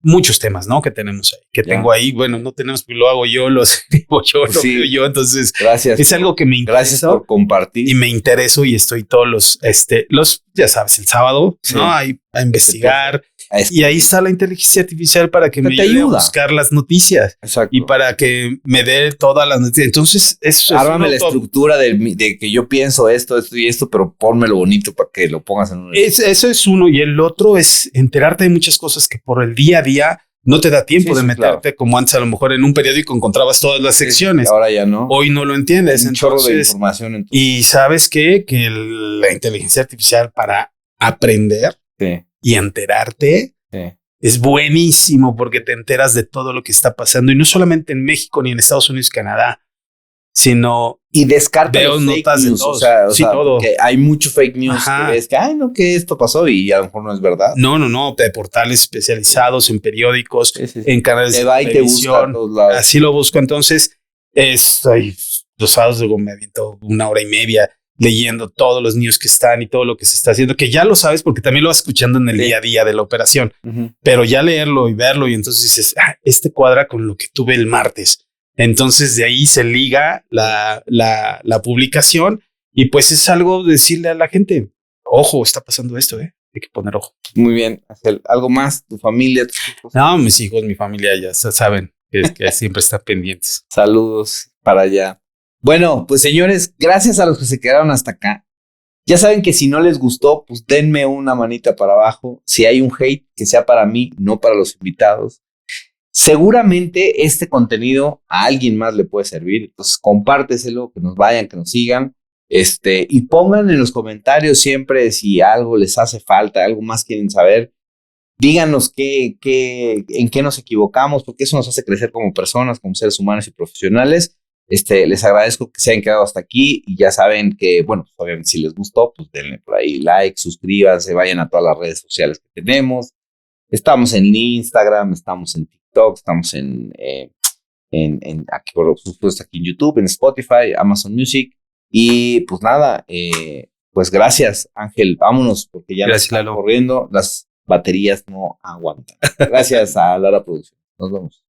muchos temas, ¿no? Que tenemos ahí, tengo ahí. Bueno, no tenemos, pues lo hago yo, lo escribo yo, lo veo yo. Entonces, gracias. Es algo que me interesa. Gracias por compartir. Y me intereso y estoy todos los, ya sabes, el sábado, ¿no? A investigar. Y ahí está la inteligencia artificial para que me ayude a buscar las noticias. Exacto. Y para que me dé todas las noticias. Entonces, eso ármame la estructura de que yo pienso esto y esto, pero pónmelo bonito para que lo pongas en un... Eso es uno. Y el otro es enterarte de muchas cosas que por el día a día no te da tiempo de meterte, como antes a lo mejor en un periódico encontrabas todas las secciones. Ahora ya no. Hoy no lo entiendes. Un chorro de información. Y ¿sabes qué? Que la inteligencia artificial para aprender y enterarte es buenísimo, porque te enteras de todo lo que está pasando. Y no solamente en México ni en Estados Unidos, Canadá, sino... Y descarta veo notas de todos. O sea, todo. Que hay mucho fake news que ves que, que esto pasó y a lo mejor no es verdad. No, de portales especializados, en periódicos, en canales de televisión. Así lo busco. Entonces, los sábados luego me aviento 1 hora y media leyendo todos los news que están y todo lo que se está haciendo, que ya lo sabes porque también lo vas escuchando en el día a día de la operación, pero ya leerlo y verlo y entonces dices, este cuadra con lo que tuve el martes. Entonces de ahí se liga la publicación y pues es algo de decirle a la gente, ojo, está pasando esto, hay que poner ojo. Muy bien, Ángel. ¿Algo más? ¿Tu familia? ¿Tus hijos? No, mis hijos, mi familia ya saben que siempre están pendientes. Saludos para allá. Bueno, pues señores, gracias a los que se quedaron hasta acá. Ya saben que si no les gustó, pues denme una manita para abajo. Si hay un hate, que sea para mí, no para los invitados. Seguramente este contenido a alguien más le puede servir. Entonces compárteselo, que nos vayan, que nos sigan. Y pongan en los comentarios siempre si algo les hace falta, algo más quieren saber. Díganos en qué nos equivocamos, porque eso nos hace crecer como personas, como seres humanos y profesionales. Les agradezco que se hayan quedado hasta aquí y ya saben que, bueno, pues obviamente si les gustó, pues denle por ahí like, suscríbanse, vayan a todas las redes sociales que tenemos. Estamos en Instagram, estamos en TikTok, estamos aquí, por supuesto, aquí en YouTube, en Spotify, Amazon Music. Y pues nada, pues gracias, Ángel. Vámonos, porque ya nos están corriendo. Las baterías no aguantan. Gracias a Lara Producción. Nos vemos.